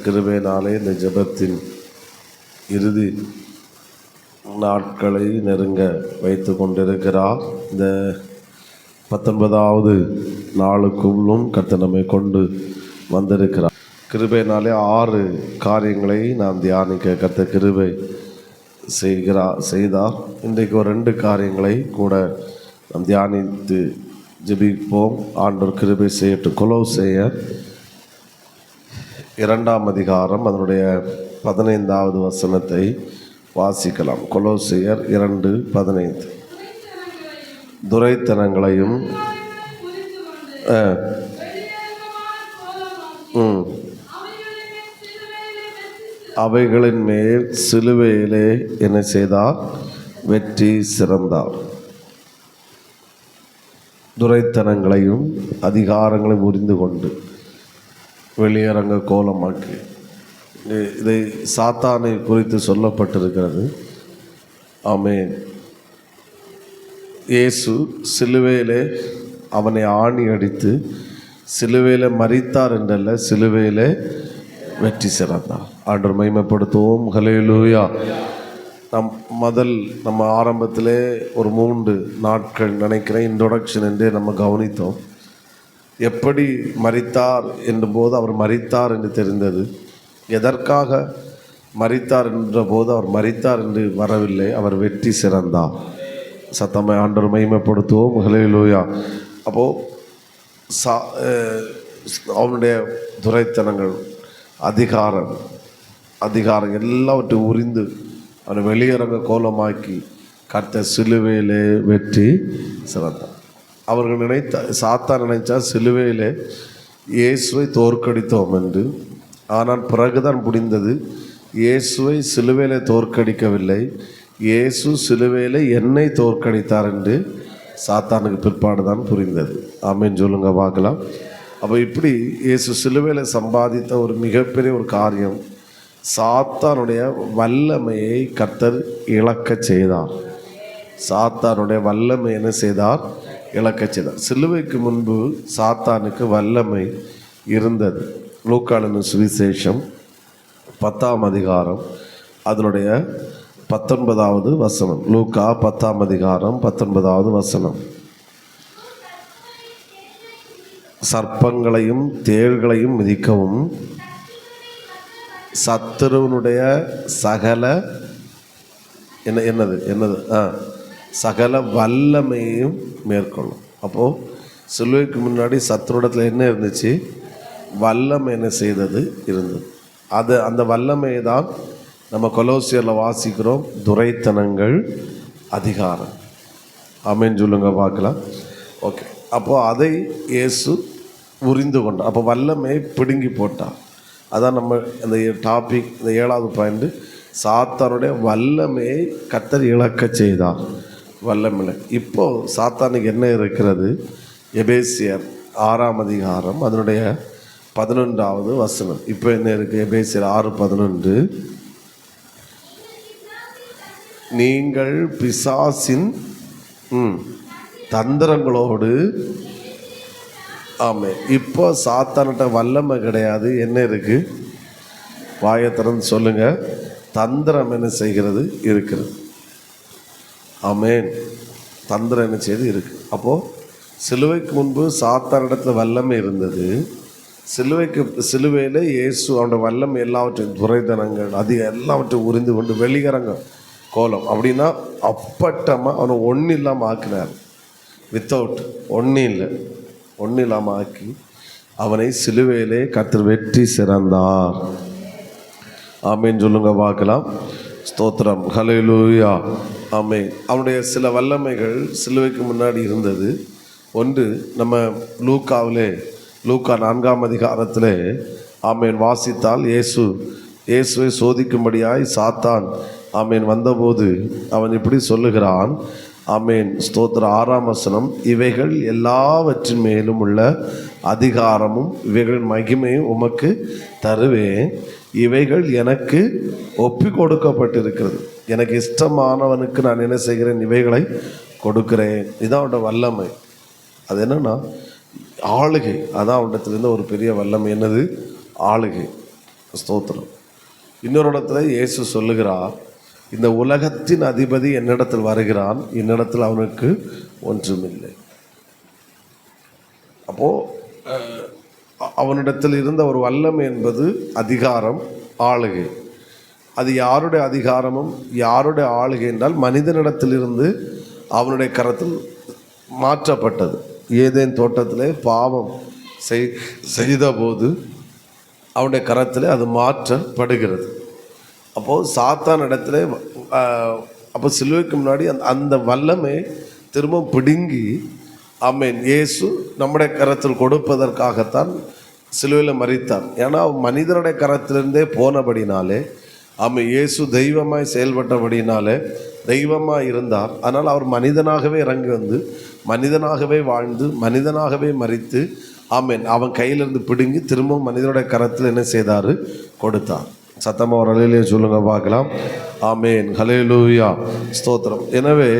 கிருபையினாலே இந்த ஜெபத்தின் இறுதி நாட்களை நெருங்க வைத்து கொண்டிருக்கிறார். இந்த 19வது நாளுக்குள்ளும் கர்த்தர் நம்மை கொண்டு வந்திருக்கிறார். கிருபையினாலே 6 காரியங்களை நாம் தியானிக்க கர்த்தர் கிருபை செய்தார். இன்றைக்கு ஒரு 2 காரியங்களை கூட நாம் தியானித்து ஜெபிப்போம். ஆண்டவர் கிருபை செய்யட்டும். கொலோசையர் 2ஆம் அதிகாரம் அதனுடைய 15வது வசனத்தை வாசிக்கலாம். கொலோசையர் 2:15. துரைத்தனங்களையும் அவைகளின் மேல் சிலுவையிலே என்ன செய்தார்? வெற்றி சிறந்தார். துரைத்தனங்களையும் அதிகாரங்களையும் புரிந்து கொண்டு வெளியரங்க கோலமாக்கி, இதை சாத்தானை குறித்து சொல்லப்பட்டிருக்கிறது. ஆமென். இயேசு சிலுவையிலே அவனை ஆணி அடித்து சிலுவையிலே மரித்தார் என்றல்ல, சிலுவையிலே வெற்றி சிறந்தார். ஆண்டவர் மகிமைப்படுத்துவோம். ஹல்லேலூயா. நம்ம ஆரம்பத்திலே ஒரு 3 நாட்கள் நினைக்கிறேன் இன்ட்ரோடக்ஷன் என்றே நம்ம கவனித்தோம். எப்படி மரித்தார் என்றபோது அவர் மரித்தார் என்று தெரிந்தது. எதற்காக மரித்தார் என்ற போது அவர் மரித்தார் என்று வரவில்லை, அவர் வெற்றி சிறந்தார். சத்தமை ஆண்டவர் மகிமைப்படுத்துவோம். ஹல்லேலூயா. அப்போது அவனுடைய துரைத்தனங்கள் அதிகாரம் எல்லாவற்றையும் உரிந்து அவனை வெளியரங்க கோலமாக்கி கர்த்தர் சிலுவையிலே வெற்றி சிறந்தார். அவர்கள் சாத்தான் நினைச்சா சிலுவையிலே இயேசுவை தோற்கடித்தோம் என்று. ஆனால் பிறகுதான் புரிந்தது, இயேசுவை சிலுவையிலே தோற்கடிக்கவில்லை, இயேசு சிலுவையிலே என்னை தோற்கடித்தார் என்று சாத்தானுக்கு பிற்பாடு தான் புரிந்தது. ஆமென் சொல்லுங்க பார்க்கலாம். அப்போ இப்படி இயேசு சிலுவையில் சம்பாதித்த ஒரு மிகப்பெரிய ஒரு காரியம், சாத்தானுடைய வல்லமையை கர்த்தர் இழக்க செய்தார். சாத்தானுடைய வல்லமை என்ன செய்தார்? இழக்க செய்தார். சிலுவைக்கு முன்பு சாத்தானுக்கு வல்லமை இருந்தது. லூக்காவின் சுவிசேஷம் 10ஆம் அதிகாரம் அதனுடைய 19வது வசனம். லூக்கா 10ஆம் அதிகாரம் 19வது வசனம். சர்ப்பங்களையும் தேள்களையும் மிதிக்கவும் சத்துருவனுடைய சகல சகல வல்லமையும் மேற்கொள்ளும். அப்போது சிலுவைக்கு முன்னாடி சத்துருடத்தில் என்ன இருந்துச்சு? வல்லமை என்ன செய்தது? இருந்தது. அந்த வல்லமையை தான் நம்ம கொலோசியரில் வாசிக்கிறோம். துரைத்தனங்கள் அதிகாரம். ஆமென் சொல்லுங்க பார்க்கலாம். ஓகே. அப்போது அதை இயேசு உரிந்து கொண்டார். அப்போ வல்லமையை பிடுங்கி போட்டார். அதான் நம்ம அந்த டாபிக், இந்த 7வது பாயிண்ட். சாத்தானுடைய வல்லமையை கர்த்தர் இழக்க செய்தார். வல்லமை இப்போது சாத்தானுக்கு என்ன இருக்கிறது? எபேசியர் 6ஆம் அதிகாரம் அதனுடைய 11வது வசனம். இப்போ என்ன இருக்குது? எபேசியர் 6:11. நீங்கள் பிசாசின் தந்திரங்களோடு. ஆமாம். இப்போ சாத்தான்கிட்ட வல்லமை கிடையாது. என்ன இருக்குது? வாயை திறந்து சொல்லுங்கள். தந்திரம் என்ன செய்கிறது? இருக்கிறது. ஆமென். தந்திரம் என்ன செய்து இருக்குது. அப்போது சிலுவைக்கு முன்பு சாத்தானிடத்தில் வல்லமை இருந்தது. சிலுவையில் இயேசு அவனுடைய வல்லமை எல்லாவற்றையும் துரைத்தனங்கள் எல்லாவற்றையும் உரிந்து கொண்டு வெளியரங்க கோலம். அப்படின்னா அப்பட்டமாக அவனை ஒன்றும் இல்லாமல் ஆக்கினார். வித்தவுட் ஒன்றும் இல்லாமல் ஆக்கி அவனை சிலுவையிலே கர்த்தர் வெற்றி சிறந்தார். ஆமென் சொல்லுங்க பார்க்கலாம். ஸ்தோத்திரம். ஹல்லேலூயா. ஆமென். அவனுடைய சில வல்லமைகள் சிலுவைக்கு முன்னாடி இருந்தது. ஒன்று, நம்ம லூக்கா 4ஆம் அதிகாரத்தில் ஆமென் வாசித்தால் இயேசுவை சோதிக்கும்படியாய் சாத்தான் ஆமென் வந்தபோது அவன் இப்படி சொல்லுகிறான். ஆமென். ஸ்தோத்திரம். 6ஆம் வசனம். இவைகள் எல்லாவற்றின் மேலும் உள்ள அதிகாரமும் இவைகளின் மகிமையும் உமக்கு தருவேன், இவைகள் எனக்கு ஒப்பி கொடுக்கப்பட்டிருக்கிறது. எனக்கு இஷ்டமானவனுக்கு நான் என்ன செய்கிறேன்? இவைகளை கொடுக்கிறேன். இதான் அவனோட வல்லமை. அது என்னன்னா ஆளுகை. அதான் அவனிடத்துலேருந்து ஒரு பெரிய வல்லமை. என்னது? ஆளுகை. ஸ்தோத்திரம். இன்னொரு இடத்துல இயேசு சொல்லுகிறார், இந்த உலகத்தின் அதிபதி என்னிடத்தில் வருகிறான், என்னிடத்தில் அவனுக்கு ஒன்றுமில்லை. அப்போது அவனிடத்தில் இருந்த ஒரு வல்லமை என்பது அதிகாரம், ஆளுகை. அது யாருடைய அதிகாரமும் யாருடைய ஆளுகை என்றால் மனிதனிடத்திலிருந்து அவனுடைய கரத்தில் மாற்றப்பட்டது. ஏதேன் தோட்டத்திலே பாவம் செய்த போது அவனுடைய கரத்தில் அது மாற்றப்படுகிறது. அப்போது சாத்தான் இடத்துல அப்போ சிலுவைக்கு முன்னாடி அந்த வல்லமை திரும்ப பிடுங்கி ஆமென் இயேசு நம்முடைய கரத்தில் கொடுப்பதற்காகத்தான் சிலுவையில் மரித்தார். ஏன்னா மனிதனுடைய கரத்திலிருந்தே போனபடினாலே ஆமென் இயேசு தெய்வமாய் செயல்பட்டபடினாலே தெய்வமாக இருந்தார். அதனால் அவர் மனிதனாகவே இறங்கி வந்து மனிதனாகவே வாழ்ந்து மனிதனாகவே மரித்து ஆமென் அவன் கையிலிருந்து பிடுங்கி திரும்பவும் மனிதனுடைய கரத்தில் என்ன செய்தார், கொடுத்தார். சத்தமாக ஒரு ஹல்லேலூயா சொல்லுங்க பார்க்கலாம். ஆமென், ஹல்லேலூயா, ஸ்தோத்திரம். எனவே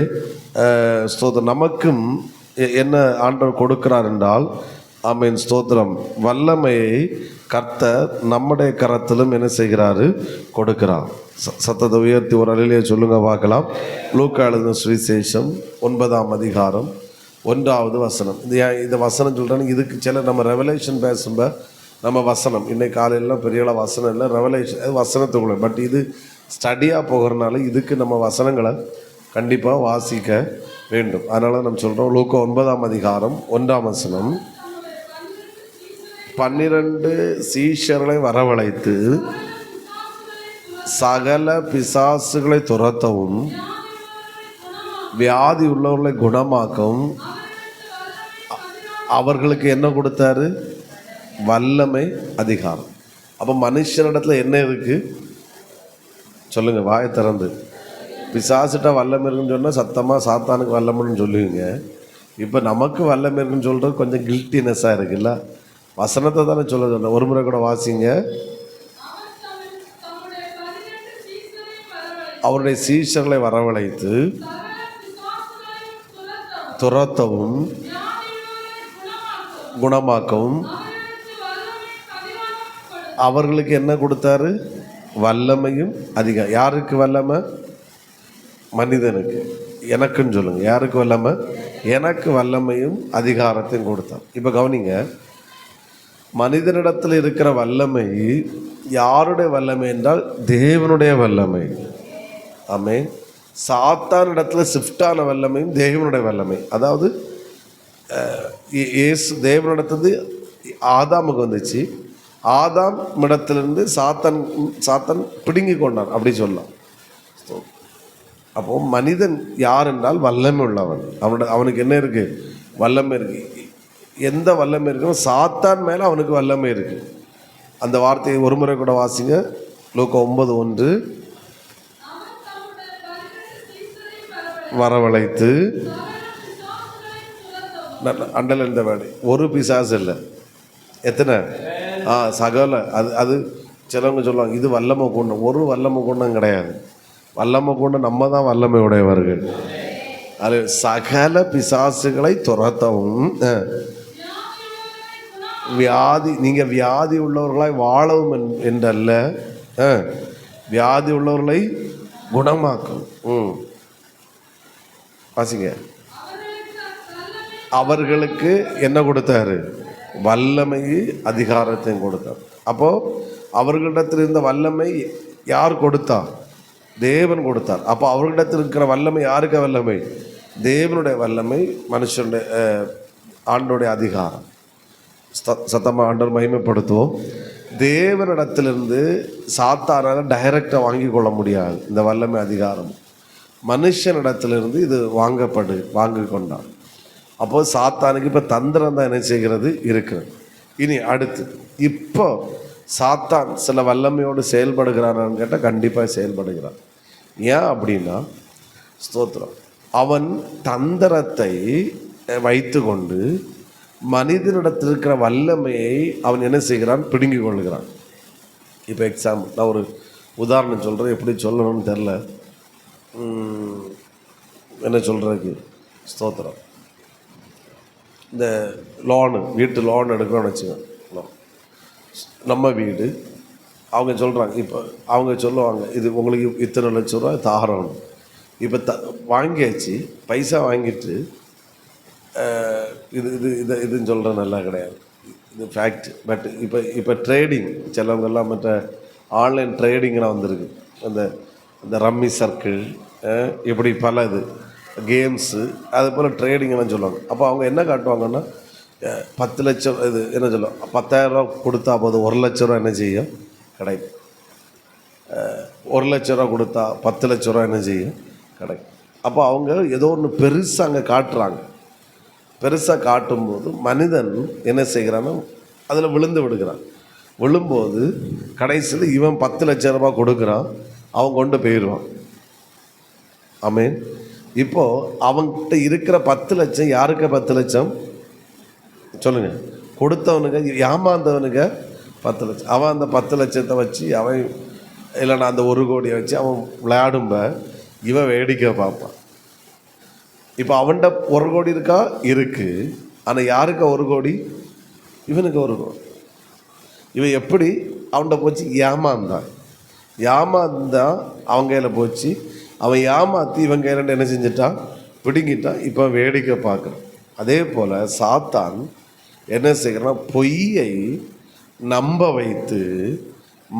ஸ்தோத்திரம், நமக்கும் என்ன ஆண்டவர் கொடுக்கிறார் என்றால் ஆமென் ஸ்தோத்திரம், வல்லமையை கர்த்தர் நம்முடைய கரத்திலும் என்ன செய்கிறாரு, கொடுக்கிறார். சத்தத்தை உயர்த்தி ஒரு ஹல்லேலூயா சொல்லுங்க பார்க்கலாம். லூக்கா எழுதின சுவிசேஷம் 9ஆம் அதிகாரம் 1வது வசனம். இந்த வசனம் சொல்கிறேன்னு இதுக்கு சில நம்ம ரெவலேஷன் பேசும்போது நம்ம வசனம் இன்னைக்கு காலையிலாம் பெரிய வசனம் இல்லை, ரெவலேஷன் வசனத்துக்குள்ள. பட் இது ஸ்டடியாக போகிறதுனால இதுக்கு நம்ம வசனங்களை கண்டிப்பாக வாசிக்க வேண்டும். அதனால் நம்ம சொல்கிறோம் லூக்கா 9ஆம் அதிகாரம் 1ஆம் வசனம். 12 சீஷர்களை வரவழைத்து சகல பிசாசுகளை துரத்தவும் வியாதி உள்ளவர்களை குணமாக்கவும் அவர்களுக்கு என்ன கொடுத்தாரு, வல்லமை, அதிகாரம். அப்போ மனுஷனிடத்துல என்ன இருக்குது சொல்லுங்க, வாயை திறந்து. பிசாசிட்ட வல்லமை இருக்குன்னு சொன்னால் சத்தமாக சாத்தானுக்கு வல்லமைன்னு சொல்லுவீங்க. இப்போ நமக்கு வல்லமை இருக்குன்னு சொல்கிறது கொஞ்சம் கில்ட்டினஸ்ஸாக இருக்குல்ல. வசனத்தை தானே சொல்ல ஒரு முறை கூட வாசிங்க. அவருடைய சீஷர்களை வரவழைத்து துரத்தவும் குணமாக்கவும் அவர்களுக்கு என்ன கொடுத்தாரு, வல்லமையும் அதிகாரம். யாருக்கு வல்லமை, மனிதனுக்கு. எனக்குன்னு சொல்லுங்க, யாருக்கு வல்லமை, எனக்கு வல்லமையும் அதிகாரத்தையும் கொடுத்தார். இப்போ கவனிங்க, மனிதனிடத்தில் இருக்கிற வல்லமை யாருடைய வல்லமை என்றால் தேவனுடைய வல்லமை. ஆமென். சாத்தான் இடத்துல ஷிஃப்டான வல்லமையும் தேவனுடைய வல்லமை. அதாவது இயேசு தேவனிடத்துலேருந்து ஆதாமுக்கு வந்துச்சு, ஆதாம் இடத்துலேருந்து சாத்தான் பிடுங்கி கொண்டான் அப்படி சொல்லலாம். அப்போது மனிதன் யார் என்றால் வல்லமை உள்ளவன். அவனுக்கு என்ன இருக்குது, வல்லமை இருக்குது. எந்த வல்லமை இருக்குன்னு சாத்தான் மேலே அவனுக்கு வல்லமை இருக்குது. அந்த வார்த்தையை ஒரு முறை கூட வாசிங்க. லூக்கா 9:1. வரவழைத்து அண்டல் இந்த வேலை ஒரு பிசாசு இல்லை, எத்தனை சகல. அது சிலவங்க சொல்லுவாங்க இது வல்லமை கொண்டம். ஒரு வல்லமை கொண்டம் கிடையாது. வல்லமை கொண்ட நம்ம தான் வல்லமை உடையவர்கள். அது சகல பிசாசுகளை துரத்தவும் வியாதி, நீங்கள் வியாதி உள்ளவர்களாய் வாழவும் என்றல்ல, வியாதி உள்ளவர்களை குணமாக்கும். வாசிங்க. அவர்களுக்கு என்ன கொடுத்தாரு, வல்லமையை அதிகாரத்தையும் கொடுத்தார். அப்போது அவர்களிடத்தில் இருந்த வல்லமை யார் கொடுத்தா, தேவன் கொடுத்தார். அப்போ அவர்களிடத்தில் இருக்கிற வல்லமை யாருக்கு வல்லமை, தேவனுடைய வல்லமை, மனுஷனுடைய ஆண்டோடைய அதிகாரம். சத்தமாக ஆண்டவர் மகிமைப்படுத்துவோம். தேவனிடத்திலிருந்து சாத்தானால டைரக்டாக வாங்கி கொள்ள முடியாது இந்த வல்லமை அதிகாரம். மனுஷனிடத்திலிருந்து இது வாங்கி கொண்டான். அப்போது சாத்தானுக்கு இப்போ தந்திரம் தான் என்ன செய்கிறது இருக்கிறது. இனி அடுத்து இப்போ சாத்தான் சில வல்லமையோடு செயல்படுகிறானான்னு கேட்டால் கண்டிப்பாக செயல்படுகிறான். ஏன் அப்படின்னா ஸ்தோத்திரம், அவன் தந்திரத்தை வைத்து கொண்டு மனிதனிடத்தில் இருக்கிற வல்லமையை அவன் என்ன செய்கிறான், பிடுங்கி கொள்கிறான். இப்போ எக்ஸாம்பிள் நான் ஒரு உதாரணம் சொல்கிறேன், எப்படி சொல்லணும்னு தெரில, என்ன சொல்கிறதுக்கு. ஸ்தோத்திரம், இந்த லோனு, வீட்டு லோன் எடுக்கிறோன்னு வச்சுக்கோங்க. நம்ம வீடு அவங்க சொல்கிறாங்க, இப்போ அவங்க சொல்லுவாங்க, இது உங்களுக்கு இத்தனை லட்ச ரூபா தாரோன்னு. இப்போ வாங்கியாச்சு, பைசா வாங்கிட்டு இது இது இதை இதுன்னு சொல்கிற நல்லா கிடையாது, இது ஃபேக்ட். பட் இப்போ ட்ரேடிங் சிலவங்கெல்லாம் மற்ற ஆன்லைன் ட்ரேடிங்லாம் வந்திருக்கு. அந்த அந்த ரம்மி சர்க்கிள், இப்படி பல இது கேம்ஸு, அது போல் ட்ரேடிங்லாம் சொல்லுவாங்க. அப்போ அவங்க என்ன காட்டுவாங்கன்னா 10 லட்சம் இது என்ன சொல்லுவோம், 10,000 ரூபா கொடுத்தா போதும் 1 லட்ச ரூபா என்ன செய்யும் கிடைக்கும். 1 லட்ச ரூபா கொடுத்தா 10 லட்ச ரூபா என்ன செய்யும் கிடைக்கும். அப்போ அவங்க ஏதோ ஒன்று பெருசாக அங்கே காட்டுறாங்க. பெருசாக காட்டும்போது மனிதன் என்ன செய்கிறான்னா அதில் விழுந்து விடுகிறான். விழும்போது கடைசியில் இவன் 10 லட்ச ரூபா கொடுக்குறான், அவன் கொண்டு போயிடுவான். ஆமீன். இப்போது அவன்கிட்ட இருக்கிற 10 லட்சம் யாருக்கு 10 லட்சம் சொல்லுங்கள்? கொடுத்தவனுங்க, ஏமாந்தவனுங்க 10 லட்சம். அவன் அந்த 10 லட்சத்தை வச்சு அவன் இல்லைன்னா அந்த 1 கோடியை வச்சு அவன் விளையாடும்ப இவன் வேடிக்கை பார்ப்பான். இப்போ அவன்கிட்ட 1 கோடி இருக்கா இருக்குது, ஆனால் யாருக்கு 1 கோடி? இவனுக்கு 1 கோடி. இவன் எப்படி அவன்கிட்ட போச்சு ஏமாந்தான் அவன் கையில் போச்சு. அவன் ஏமாற்றி இவன் கையில் என்ன செஞ்சிட்டான், பிடுங்கிட்டான். இப்போ வேடிக்கை பார்க்குறான். அதே போல் சாத்தான் என்ன செய்கிறான், பொய்யை நம்ப வைத்து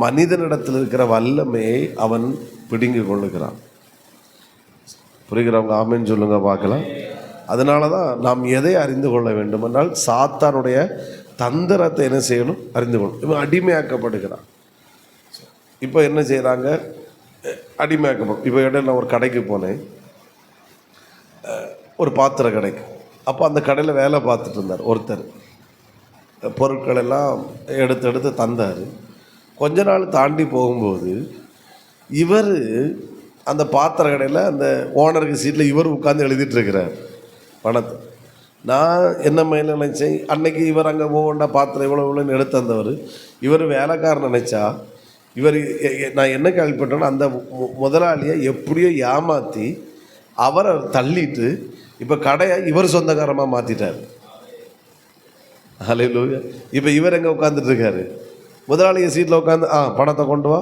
மனிதனிடத்தில் இருக்கிற வல்லமையை அவன் பிடுங்கி கொள்ளுகிறான். புரிகிறவங்க ஆமேன்னு சொல்லுங்க பார்க்கலாம். அதனால தான் நாம் எதை அறிந்து கொள்ள வேண்டும் என்றால் சாத்தானுடைய தந்திரத்தை என்ன செய்யணும், அறிந்து கொள்ளணும். இவன் அடிமையாக்கப்படுகிறான். இப்போ என்ன செய்கிறாங்க, அடிமையாக்கப்படும். இப்போ இடையில நான் ஒரு கடைக்கு போனேன், ஒரு பாத்திர கடைக்கு. அப்போ அந்த கடையில் வேலை பார்த்துட்டு இருந்தார் ஒருத்தர். பொருட்கள் எல்லாம் எடுத்து தந்தார். கொஞ்ச நாள் தாண்டி போகும்போது இவர் அந்த பாத்திர கடையில் அந்த ஓனருக்கு சீட்டில் இவர் உட்காந்து எழுதிட்டுருக்கிறார் பணத்தை. நான் என்ன மேலே நினச்சேன், அன்னைக்கு இவர் அங்கே ஒவ்வொன்றா பாத்திரம் இவ்வளோன்னு எடுத்து வந்தவர். இவர் வேலைக்காரன் நினச்சா இவர் நான் என்ன கேள்விப்பட்டேன்னா அந்த முதலாளியை எப்படியோ ஏமாற்றி அவரை தள்ளிட்டு இப்போ கடையை இவர் சொந்தக்காரமாக மாற்றிட்டார். ஹல்லேலூயா. இப்போ இவர் எங்கே உட்காந்துட்ருக்காரு, முதலாளியை சீட்டில் உட்காந்து பணத்தை கொண்டு வா,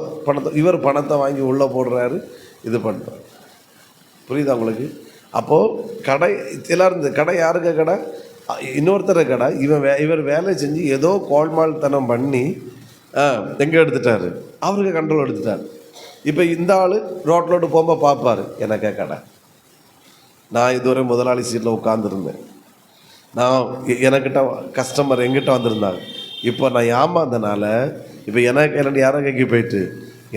இவர் பணத்தை வாங்கி உள்ளே போடுறாரு, இது பண்ணுறாரு. புரியுதா உங்களுக்கு? அப்போது கடை எல்லாரும், கடை யாருக்கு கடை, இன்னொருத்தர் கடை. இவர் வேலை செஞ்சு ஏதோ கோல்மால்தனம் பண்ணி எங்கே எடுத்துட்டாரு, அவருக்கு கண்ட்ரோல் எடுத்துட்டார். இப்போ இந்த ஆள் ரோட்லோடு போகும்போது பார்ப்பார், எனக்கே கடை, நான் இதுவரை முதலாளி சீட்டில் உட்காந்துருந்தேன், நான் எனக்கிட்ட கஸ்டமர் எங்கிட்ட வந்திருந்தாங்க, இப்போ நான் ஏமாந்தனால இப்போ எனக்கு கையில் யாரோ கைக்கு போயிட்டு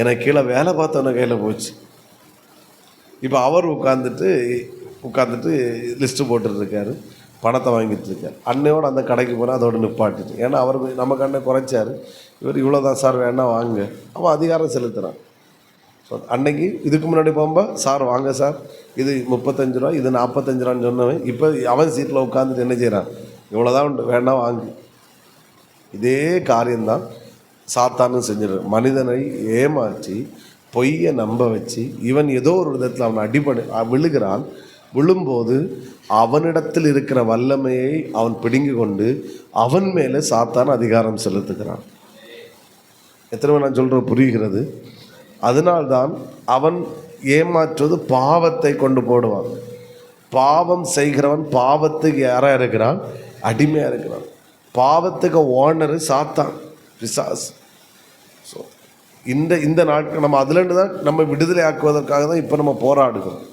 எனக்கு கீழே வேலை பார்த்தவன கையில் போச்சு. இப்போ அவர் உட்காந்துட்டு லிஸ்ட்டு போட்டுருக்காரு, பணத்தை வாங்கிட்டு இருக்கார். அன்னையோடு அந்த கடைக்கு போனால் அதோடு நிப்பாட்டிட்டு, ஏன்னா அவர் நமக்கு அண்ணன் குறைச்சார், இவர் இவ்வளோ தான் சார் வேணா வாங்க, அவன் அதிகாரம் செலுத்துகிறான். ஸோ அன்னைக்கு இதுக்கு முன்னாடி போகும்போது சார் வாங்க சார், இது 35 ரூபா, இது 45 ரூபான்னு சொன்னவன் இப்போ அவன் சீட்டில் உட்காந்துட்டு என்ன செய்கிறான், இவ்வளோதான் உண்டு வேணா வாங்கு. இதே காரியம்தான் சாத்தானும் செஞ்சிடும். மனிதனை ஏமாற்றி பொய்யை நம்ப வச்சு இவன் ஏதோ ஒரு விதத்தில் அவன் விழுகிறான். விழும்போது அவனிடத்தில் இருக்கிற வல்லமையை அவன் பிடுங்கி கொண்டு அவன் மேலே சாத்தான் அதிகாரம் செலுத்துகிறான். எத்தனை நான் சொல்கிற புரிகிறது? அதனால்தான் அவன் ஏமாற்றுவது பாவத்தை கொண்டு போடுவான். பாவம் செய்கிறவன் பாவத்துக்கு யாராக இருக்கிறான், அடிமையாக இருக்கிறான். பாவத்துக்கு ஓனரு சாத்தான், பிசாசு. ஸோ இந்த நாட்கள் நம்ம அதுலேருந்து தான் நம்ம விடுதலை ஆக்குவதற்காக தான் இப்போ நம்ம போராடுகிறோம்.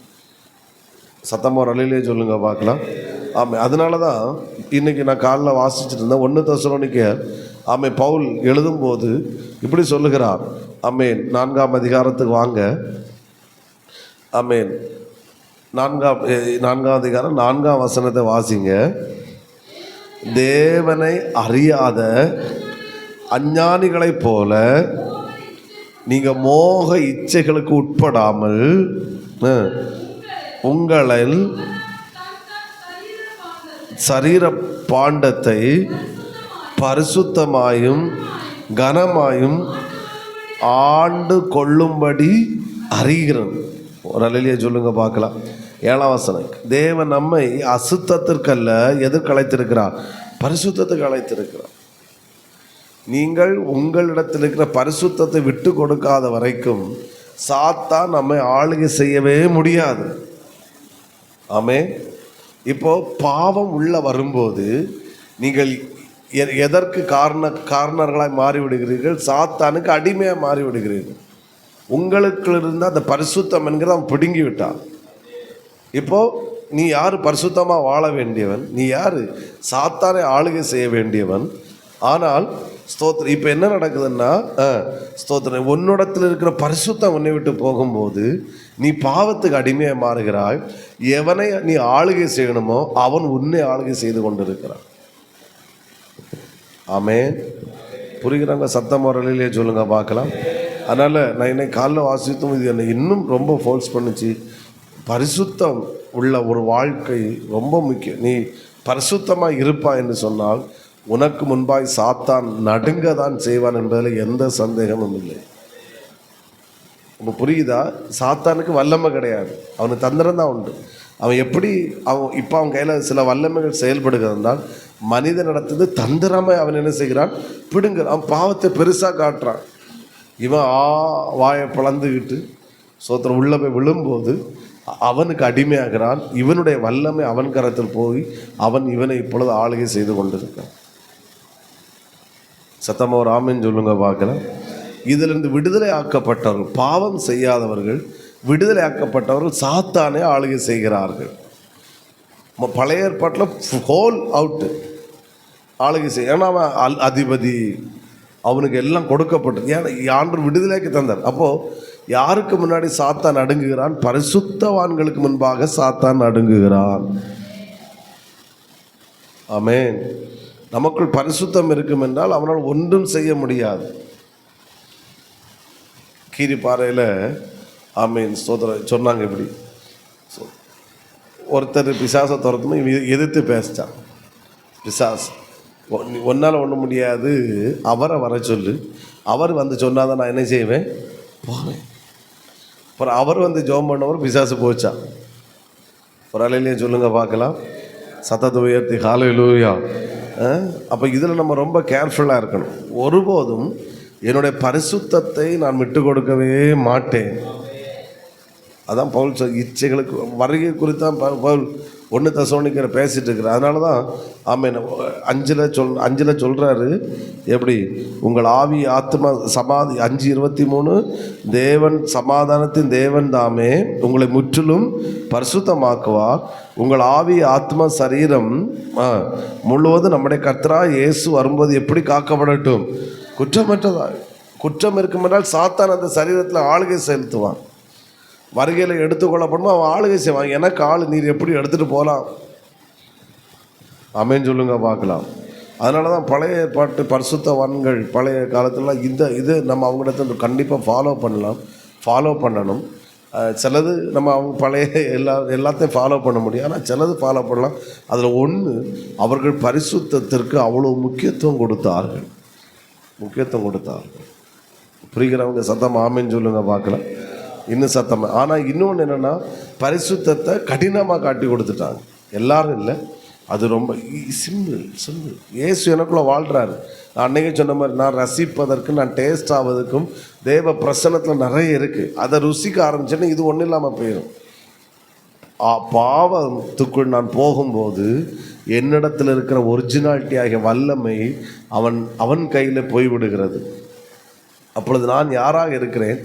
சத்தமாக ஒரு அலையிலே சொல்லுங்க பார்க்கலாம். ஆமாம். அதனால தான் இன்றைக்கி நான் காலைல வாசிச்சுட்டு இருந்தேன் 1 தெசலோனிக்கேயர். ஆமாம், பவுல் எழுதும்போது இப்படி சொல்லுகிறார். ஆமேன். 4ஆம் அதிகாரத்துக்கு வாங்க. ஆமேன். 4ஆம் அதிகாரம் 4ஆம் வசனத்தை வாசிங்க. தேவனை அறியாத அஞ்ஞானிகளைப் போல நீங்கள் மோக இச்சைகளுக்கு உட்படாமல் உங்களில் சரீர பாண்டத்தை பரிசுத்தமாயும் கனமாயும் ஆண்டு கொள்ளும்படி அறிகிறது. ஒரு அலையிலேயே சொல்லுங்க பார்க்கலாம். 7ஆம் வசனம். தேவன் நம்மை அசுத்தத்திற்கல்ல எதற்கு அழைத்திருக்கிறார், பரிசுத்தத்துக்கு அழைத்திருக்கிறார். நீங்கள் உங்களிடத்தில் இருக்கிற பரிசுத்தத்தை விட்டு கொடுக்காத வரைக்கும் சாத்தான் நம்மை ஆளுகை செய்யவே முடியாது. ஆமே. இப்போ பாவம் உள்ள வரும்போது நீங்கள் எதற்கு காரணர்களாய் மாறிவிடுகிறீர்கள்? சாத்தானுக்கு அடிமையாக மாறிவிடுகிறீர்கள். உங்களுக்கு இருந்த அந்த பரிசுத்தம் என்கிறத அவன் பிடுங்கி விட்டான். இப்போ நீ யார்? பரிசுத்தமாக வாழ வேண்டியவன். நீ யார்? சாத்தானை ஆளுகை செய்ய வேண்டியவன். ஆனால் ஸ்தோத்திரம், இப்போ என்ன நடக்குதுன்னா, ஸ்தோத்திரம், உன்னிடத்தில் இருக்கிற பரிசுத்தம் உன்னை விட்டு போகும்போது நீ பாவத்துக்கு அடிமையாக மாறுகிறாய். எவனை நீ ஆளுகை செய்யணுமோ அவன் உன்னை ஆளுகை செய்து கொண்டிருக்கிறான். ஆமென். புரிகிறாங்க? சத்தம் வரலையே சொல்லுங்க பார்க்கலாம். அதனால் நான் இன்னைக்கு காலைல வாசித்தும் இது என்னை இன்னும் ரொம்ப ஃபோர்ஸ் பண்ணிச்சு. பரிசுத்தம் உள்ள ஒரு வாழ்க்கை ரொம்ப முக்கியம். நீ பரிசுத்தமாக இருப்பாய் என்று சொன்னால் உனக்கு முன்பாய் சாத்தான் நடுங்க தான் செய்வான் என்பதில் எந்த சந்தேகமும் இல்லை. இப்போ புரியுதா? சாத்தானுக்கு வல்லமை கிடையாது, அவனுக்கு தந்திரம் தான் உண்டு. அவன் எப்படி இப்போ அவன் கையில் சில வல்லமைகள் செயல்படுகிறதால் மனிதன் நடத்துது தந்திரமாக அவன் என்ன செய்கிறான்? பிடுங்க. அவன் பாவத்தை பெருசாக காட்டுறான். இவன் வாயை பிளந்துக்கிட்டு சோத்திரம் உள்ள போய் விழும்போது அவனுக்கு அடிமையாகிறான். இவனுடைய வல்லமை அவன் கரத்தில் போய் அவன் இவனை இப்பொழுது ஆளுகை செய்து கொண்டிருக்கான். சத்தமாக ஒரு ஆமேன்னு சொல்லுங்க பார்க்கலாம். இதிலிருந்து விடுதலை ஆக்கப்பட்டவர்கள், பாவம் செய்யாதவர்கள், விடுதலை ஆக்கப்பட்டவர்கள் சாத்தானே ஆளுகை செய்கிறார்கள். பழைய ஏற்பாட்டில் ஹோல் அவுட்டு ஆளுகை செய்ய. ஏன்னா அவன் அதிபதி, அவனுக்கு எல்லாம் கொடுக்கப்பட்டது. ஏன்னா ஆண்டவர் விடுதலைக்கு தந்தார். அப்போது யாருக்கு முன்னாடி சாத்தான் நடுங்குகிறான்? பரிசுத்தவான்களுக்கு முன்பாக சாத்தான் நடுங்குகிறான். ஆமென். நமக்குள் பரிசுத்தம் இருக்கும் என்றால் அவனால் ஒன்றும் செய்ய முடியாது. கீரிப்பாறையில் ஆமீன் ஸ்தோத்திரம் சொன்னாங்க. இப்படி ஒருத்தர் பிசாசை துரத்துமே எதிர்த்து பேசிட்டான். பிசாஸ், ஒன்றால் ஒன்றும் முடியாது, அவரை வர சொல்லு, அவர் வந்து சொன்னாதான் நான் என்ன செய்வேன், போவேன். அப்புறம் அவர் வந்து ஜோம் பண்ணவர் பிசாசு போச்சான். ஒரு அலையிலேயே சொல்லுங்க பார்க்கலாம். சத்தத்தை உயர்த்தி ஹல்லேலூயா. அப்போ இதில் நம்ம ரொம்ப கேர்ஃபுல்லாக இருக்கணும். ஒருபோதும் என்னுடைய பரிசுத்தத்தை நான் விட்டு கொடுக்கவே மாட்டேன். அதான் பவுல் இச்சைகளுக்கு வருகை குறித்தான் பவுல் 1 தெசலோனிக்கர் பேசிகிட்டு இருக்கிறார். அதனால தான் ஆமென் 5 சொல்கிறாரு. எப்படி? உங்கள் ஆவி ஆத்மா 5:23 தேவன் சமாதானத்தின் தேவன் தாமே உங்களை முற்றிலும் பரிசுத்தமாக்குவார். உங்கள் ஆவி ஆத்மா சரீரம் முழுவதும் நம்முடைய கர்த்தராகிய இயேசு வரும்போது எப்படி காக்கப்படட்டும்? குற்றமற்றதா. குற்றம் இருக்கும் என்றால் சாத்தான் அந்த சரீரத்தில் ஆளுகை செலுத்துவான். வருகையில் எடுத்துக்கொள்ளப்படும் அவன் ஆளுகை செய்வான். எனக்கு ஆள் நீர் எப்படி எடுத்துகிட்டு போகலாம்? ஆமென் சொல்லுங்க பார்க்கலாம். அதனால தான் பழைய ஏற்பாட்டு பரிசுத்தவான்கள் பழைய காலத்துலலாம் இது நம்ம அவங்களிடத்துல கண்டிப்பாக ஃபாலோ பண்ணணும். சிலது நம்ம அவங்க பழைய எல்லாத்தையும் ஃபாலோ பண்ண முடியும், ஆனால் சிலது ஃபாலோ பண்ணலாம். அதில் ஒன்று, அவர்கள் பரிசுத்தத்திற்கு அவ்வளோ முக்கியத்துவம் கொடுத்தார்கள். புரிகிறவங்க சத்தம் ஆமென் சொல்லுங்க பார்க்கலாம். இன்னும் சத்தமாக. ஆனால் இன்னொன்று என்னென்னா, பரிசுத்தத்தை கடினமாக காட்டி கொடுத்துட்டாங்க. எல்லாரும் இல்லை, அது ரொம்ப சிம்பிள். இயேசு எனக்குள்ளே வாழ்கிறாரு. நான் அன்றைக்கே சொன்ன மாதிரி, நான் ரசிப்பதற்கும் நான் டேஸ்ட் ஆவதற்கும் தேவ பிரசன்னத்தில் நிறைய இருக்குது. அதை ருசிக்க ஆரம்பிச்சேன்னா இது ஒன்றும் இல்லாமல் போயிடும். பாவத்துக்குள் நான் போகும்போது என்னிடத்தில் இருக்கிற ஒரிஜினாலிட்டி ஆகிய வல்லமை அவன் கையில் போய்விடுகிறது. அப்பொழுது நான் யாராக இருக்கிறேன்?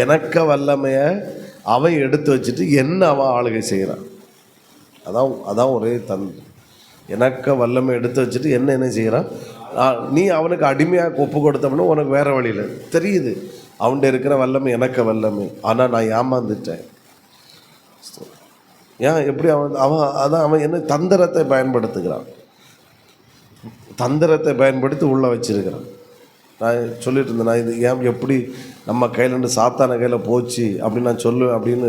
எனக்கு வல்லமையை அவன் எடுத்து வச்சுட்டு என்ன அவன் ஆளுகை செய்கிறான். அதான் ஒரே தந்தை. எனக்கு வல்லமை எடுத்து வச்சுட்டு என்ன செய்கிறான்? நீ அவனுக்கு அடிமையாக ஒப்பு கொடுத்தோம்னா உனக்கு வேறு வழியில் தெரியுது அவன்கிட்ட இருக்கிற வல்லமை எனக்கு வல்லமை. ஆனால் நான் ஏமாந்துட்டேன். ஏன்? எப்படி அவன் என்ன தந்திரத்தை பயன்படுத்துகிறான். தந்திரத்தை பயன்படுத்தி உள்ளே வச்சிருக்கிறான். நான் சொல்லிட்டு இருந்தேன், நான் இது ஏன் எப்படி நம்ம கையிலேருந்து சாத்தான கையில் போச்சு அப்படின்னு நான் சொல்லுவேன் அப்படின்னு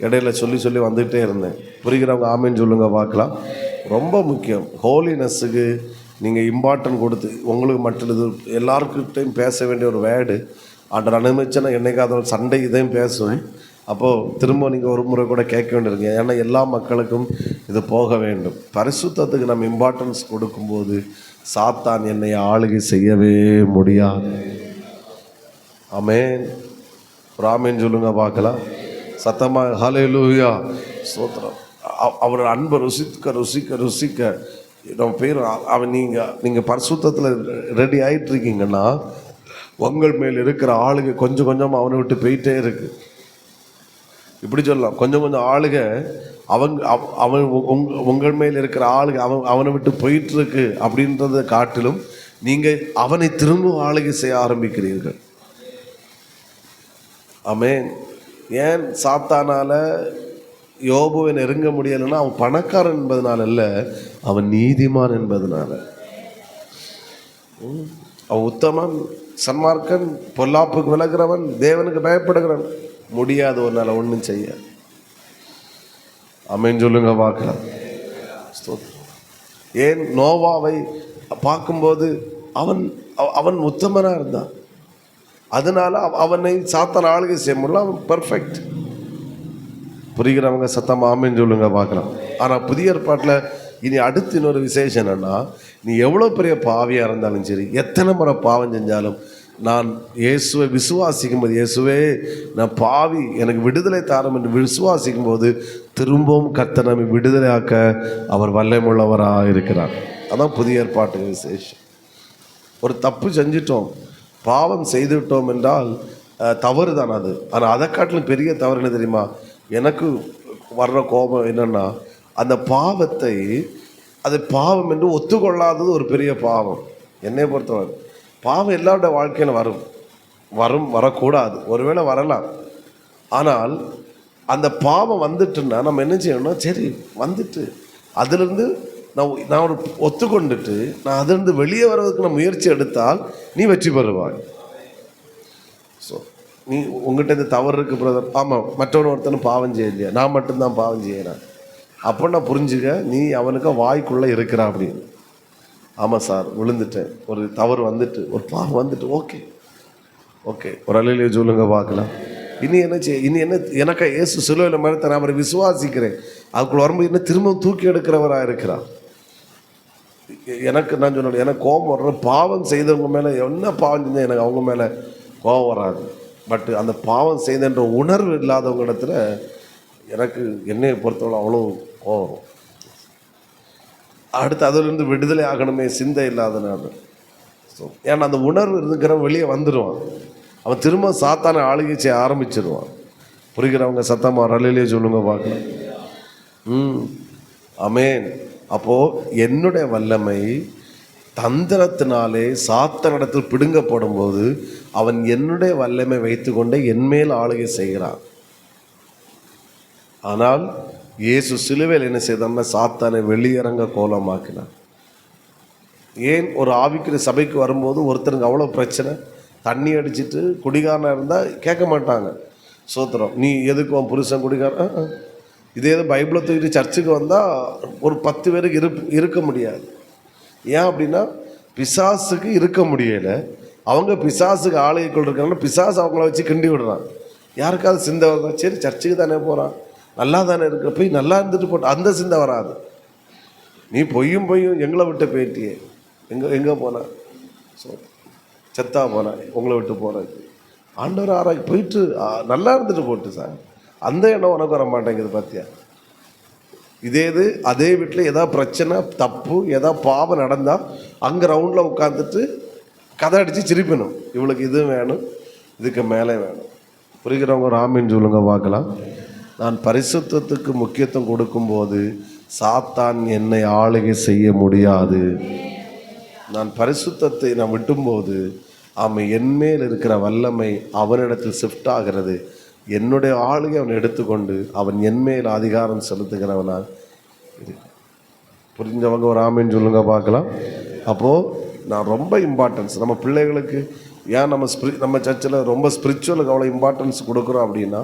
இடையில சொல்லி வந்துகிட்டே இருந்தேன். புரிகிறவங்க ஆமேன்னு சொல்லுங்க பார்க்கலாம். ரொம்ப முக்கியம். ஹோலினஸ்ஸுக்கு நீங்கள் இம்பார்ட்டன்ட் கொடுத்து உங்களுக்கு மட்டும் இது எல்லாருக்கிட்டையும் பேச வேண்டிய ஒரு வேர்டு. ஆண்டர் அனுமதிச்சா என்னைக்காவது ஒரு சண்டை இதையும் பேசுவேன். அப்போது திரும்ப நீங்கள் ஒரு முறை கூட கேட்க வேண்டியிருக்கீங்க. ஏன்னா எல்லா மக்களுக்கும் இது போக வேண்டும். பரிசுத்தத்துக்கு நம்ம இம்பார்ட்டன்ஸ் கொடுக்கும்போது சாத்தான் என்னை ஆளுகை செய்யவே முடியாது. ஆமென். ஒரு ஆமென் சொல்லுங்க பார்க்கலாம். சத்தமாக ஹல்லேலூயா ஸ்தோத்திரம். அவர் அன்பை ருசிக்க ருசிக்க ருசிக்க நம்ம பேர் அவன் நீங்கள் பரிசுத்தத்தில் ரெடி ஆகிட்டு இருக்கீங்கன்னா உங்கள் மேல் இருக்கிற ஆளுகை கொஞ்சம் கொஞ்சம் அவனை விட்டு போயிட்டே இருக்கு. இப்படி சொல்லலாம், கொஞ்சம் கொஞ்சம் ஆளுகை அவன் உங்கள் மேல் இருக்கிற ஆளுகை அவனை விட்டு போயிட்டு இருக்கு அப்படின்றத காட்டிலும் நீங்கள் அவனை திரும்ப ஆளுகை செய்ய ஆரம்பிக்கிறீர்கள். ஆமென். ஏன் சாத்தானால யோபுவை நெருங்க முடியலைன்னா அவன் பணக்காரன் என்பதனால அல்ல, அவன் நீதிமான் என்பதனால. அவன் உத்தமன், சன்மார்க்கன், பொல்லாப்புக்கு விலகிறவன், தேவனுக்கு பயப்படுகிறவன். முடியாது ஒரு நாள் ஒன்றும் செய்ய. ஆமென் சொல்லுங்க பார்க்கலாம். ஏன் நோவாவை பார்க்கும்போது அவன் உத்தமனாக இருந்தான், அதனால அவனை சாத்தான் ஆளுகை செய்ய முடியல. அவன் பர்ஃபெக்ட். புரிகிறவங்க சத்தம் ஆமென் சொல்லுங்க பார்க்கலாம். ஆனால் புதிய ஏற்பாட்டில் இனி அடுத்து இன்னொரு விசேஷம் என்னன்னா, நீ எவ்வளோ பெரிய பாவியாக இருந்தாலும் சரி, எத்தனை முறை பாவம் செஞ்சாலும், நான் இயேசுவை விசுவாசிக்கும் போது, இயேசுவே நான் பாவி எனக்கு விடுதலை தாரும் என்று விசுவாசிக்கும் போது திரும்பவும் கர்த்தர் நம்மை விடுதலையாக்க அவர் வல்லமையுள்ளவராக இருக்கிறார். அதான் புதிய ஏற்பாட்டு விசேஷம். ஒரு தப்பு செஞ்சிட்டோம், பாவம் செய்துவிட்டோம் என்றால் தவறு தான் அது. ஆனால் அதை காட்டிலும் பெரிய தவறு என்ன தெரியுமா? எனக்கு வர்ற கோபம் என்னென்னா, அந்த பாவத்தை அது பாவம் என்று ஒத்துக்கொள்ளாதது ஒரு பெரிய பாவம். என்னை பொறுத்தவரை பாவம் எல்லாருடைய வாழ்க்கையில் வரக்கூடாது. ஒருவேளை வரலாம். ஆனால் அந்த பாவம் வந்துட்டுன்னா நம்ம என்ன செய்யணும்னா, சரி வந்துட்டு அதிலிருந்து நான் ஒரு ஒத்துக்கொண்டுட்டு நான் அதிலிருந்து வெளியே வர்றதுக்கு நான் முயற்சி எடுத்தால் நீ வெற்றி பெறுவாய். ஸோ நீ உங்கள்கிட்ட இந்த தவறு இருக்கு பிரதர், ஆமாம் ஒருத்தனும் பாவம் செய்யலையா, நான் மட்டும்தான் பாவம் செய்கிறேன் அப்போ நான் புரிஞ்சுக்க, நீ அவனுக்கு வாய்க்குள்ளே இருக்கிறா அப்படின்னு. ஆமாம் சார் விழுந்துட்டேன், ஒரு தவறு வந்துட்டு, ஒரு பாவம் வந்துட்டு, ஓகே ஒரு அலையிலேயே சொல்லுங்க பார்க்கலாம். இனி என்ன எனக்கு இயேசு சிலுவையில் மறுத்த நான் அவரை விசுவாசிக்கிறேன், அதுக்குள்ள வரும்போது என்ன திரும்ப தூக்கி எடுக்கிறவராக இருக்கிறார். நான் சொன்னேன், எனக்கு கோபம் வர்ற பாவம் செய்தவங்க மேலே என்ன பாவம் செஞ்சால் எனக்கு அவங்க மேலே கோபம் வராது. பட் அந்த பாவம் செய்தன்ற உணர்வு இல்லாதவங்க இடத்துல எனக்கு என்னையை பொறுத்தவரை அவ்வளோ கோபம். அடுத்து அதிலிருந்து விடுதலை ஆகணுமே சிந்தை இல்லாதனால. ஸோ ஏன்னா அந்த உணர்வு இருக்கிறவன் வெளியே வந்துடுவான், அவன் திரும்ப சாத்தான ஆளுகை செய்ய ஆரம்பிச்சிடுவான். புரிகிறவங்க சத்தமாக ரலையிலே சொல்லுங்க பார்க்கலாம். ஆமென். அப்போது என்னுடைய வல்லமை தந்திரத்தினாலே சாத்தனிடத்தில் பிடுங்கப்படும் போது அவன் என்னுடைய வல்லமை வைத்து கொண்டே என்மேல் ஆளுகை செய்கிறான். ஆனால் இயேசு சிலுவையில் என்ன செய்தான்னா சாத்தானை வெளியரங்க கோலமாக்கினான். ஏன் ஒரு ஆவிக்குரிய சபைக்கு வரும்போது ஒருத்தருக்கு அவ்வளோ பிரச்சனை, தண்ணி அடிச்சுட்டு குடிகாரனாக இருந்தால் கேட்க மாட்டாங்க. சோத்திரம், நீ எதுக்கு உன் புருஷன் குடிகாரன்? இதே பைபிளை தூக்கிட்டு சர்ச்சுக்கு வந்தால் ஒரு 10 பேருக்கு இருக்க முடியாது. ஏன் அப்படின்னா பிசாசுக்கு இருக்க முடியலை, அவங்க பிசாசுக்கு ஆளுகைக்குள் இருக்காங்கன்னா பிசாசு அவங்கள வச்சு கிண்டி விடுறான். யாருக்காவது சிந்தை வருதா? சரி சர்ச்சுக்கு தானே போகிறான், நல்லா தானே இருக்க, போய் நல்லா இருந்துட்டு போட்ட அந்த சிந்தை வராது. நீ பொய்யும் எங்களை விட்டு போயிட்டியே, எங்கே போன? ஸோ செத்தா போன, உங்களை விட்டு போகிறதுக்கு ஆண்டவர் ஆராய்ச்சி போயிட்டு நல்லா இருந்துட்டு போட்டு சார், அந்த எண்ணம் உனக்கு வர மாட்டேங்குது பார்த்தியா. அதே வீட்டில் ஏதாவது பிரச்சனை தப்பு ஏதாவது பாவம் நடந்தால் அங்கே ரவுண்டில் உட்காந்துட்டு கதை அடித்து சிரிப்பணும், இவளுக்கு இது வேணும் இதுக்கு மேலே வேணும். புரிகிறவங்க ராமின்னு சொல்லுங்க பார்க்கலாம். நான் பரிசுத்தத்துக்கு முக்கியத்துவம் கொடுக்கும்போது சாத்தான் என்னை ஆளுகை செய்ய முடியாது. நான் பரிசுத்தத்தை நான் விட்டும்போது அவன் என்மேல் இருக்கிற வல்லமை அவனிடத்தில் ஷிஃப்ட் ஆகிறது. என்னுடைய ஆளுகை அவன் எடுத்துக்கொண்டு அவன் என்மேல் அதிகாரம் செலுத்துகிறவனாக இருக்கு. புரிஞ்சவங்க ஒரு ஆமேன்னு சொல்லுங்க பார்க்கலாம். அப்போது நான் ரொம்ப இம்பார்ட்டன்ஸ் நம்ம பிள்ளைகளுக்கு, ஏன் நம்ம சர்ச்சில் ரொம்ப ஸ்பிரிச்சுவலுக்கு அவ்வளோ இம்பார்ட்டன்ஸ் கொடுக்குறோம் அப்படின்னா,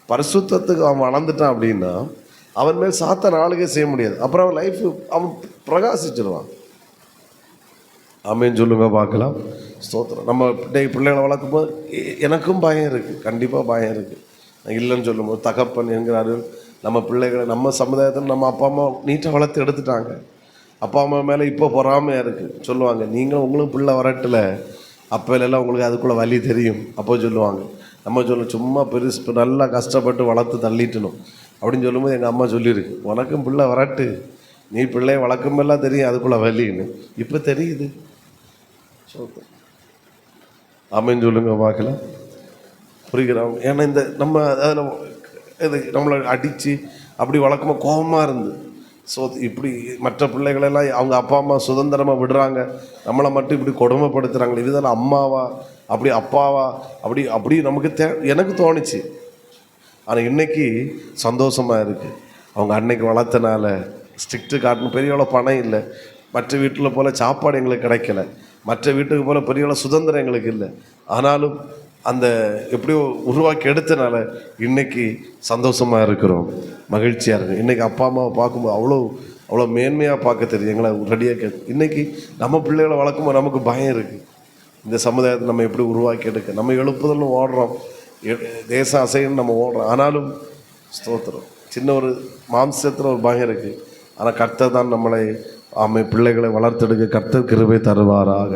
பரிசுத்தத்துக்கு அவன் வளர்ந்துட்டான் அப்படின்னா அவன் மேல் சாத்தான் ஆளுகை செய்ய முடியாது. அப்புறம் அவன் லைஃப் அவன் பிரகாசிச்சிடுவான். ஆமேன்னு சொல்லுங்க பார்க்கலாம். ஸ்தோத்திரம். நம்ம பிள்ளைகளை வளர்க்கும் போது எனக்கும் பயம் இருக்குது, கண்டிப்பாக பயம் இருக்குது. இல்லைன்னு சொல்லும்போது தகப்பன் என்கிறார்கள். நம்ம பிள்ளைகளை நம்ம சமுதாயத்தில் நம்ம அப்பா அம்மா நீட்டாக வளர்த்து எடுத்துட்டாங்க. அப்பா அம்மா மேலே இப்போ பொறாமையாக இருக்குது. சொல்லுவாங்க, நீங்களும் உங்களுக்கு பிள்ளை வரட்டில் அப்போலாம் உங்களுக்கு அதுக்குள்ளே வலி தெரியும். அப்போ சொல்லுவாங்க, நம்ம சும்மா பெருசு நல்லா கஷ்டப்பட்டு வளர்த்து தள்ளிட்டணும் அப்படின்னு சொல்லும்போது எங்கள் அம்மா சொல்லியிருக்கு, உனக்கும் பிள்ளை வரட்டு, நீ பிள்ளைய வளர்க்கும்போதெல்லாம் தெரியும் அதுக்குள்ளே வலின்னு. இப்போ தெரியுது. ஆமேன்னு சொல்லுங்க பார்க்கலாம். புரிகிறோம். ஏன்னா இந்த நம்ம அதில் இது நம்மளை அடித்து அப்படி வளர்க்கும்போது கோபமாக இருந்து இப்படி மற்ற பிள்ளைகளெல்லாம் அவங்க அப்பா அம்மா சுதந்திரமாக விடுறாங்க, நம்மளை மட்டும் இப்படி கொடுமைப்படுத்துகிறாங்களே, இதுதான் அம்மாவா அப்படி அப்பாவா அப்படி நமக்கு எனக்கு தோணுச்சு. ஆனால் இன்றைக்கி சந்தோஷமாக இருக்குது. அவங்க அன்னைக்கு வளர்த்தனால ஸ்ட்ரிக்ட்டு காட்டணும். பெரியவளோ பணம் இல்லை, மற்ற வீட்டில் போல் சாப்பாடு எங்களுக்கு கிடைக்கல, மற்ற வீட்டுக்கு போல் பெரியவளோ சுதந்திரம் எங்களுக்கு இல்லை. ஆனாலும் அந்த எப்படியோ உருவாக்கி எடுத்தனால இன்றைக்கி சந்தோஷமாக இருக்கிறோம், மகிழ்ச்சியாக இருக்குது. இன்றைக்கி அப்பா அம்மாவை பார்க்கும்போது அவ்வளோ மேன்மையாக பார்க்க தெரியுது, எங்களை ரெடியாக கேட்கு. இன்றைக்கி நம்ம பிள்ளைகளை வளர்க்கும்போது நமக்கு பயம் இருக்குது. இந்த சமுதாயத்தை நம்ம எப்படி உருவாக்கி எடுக்க, நம்ம எழுப்புதல்னு ஓடுறோம், தேசம் அசைன்னு நம்ம ஓடுறோம். ஆனாலும் ஸ்தோத்திரம், சின்ன ஒரு மாம்சத்தில் ஒரு பயம் இருக்குது. ஆனால் கர்த்தர் தான் நம்மளை பிள்ளைகளை வளர்த்தெடுக்க கர்த்தர் கிருபை தருவாராக.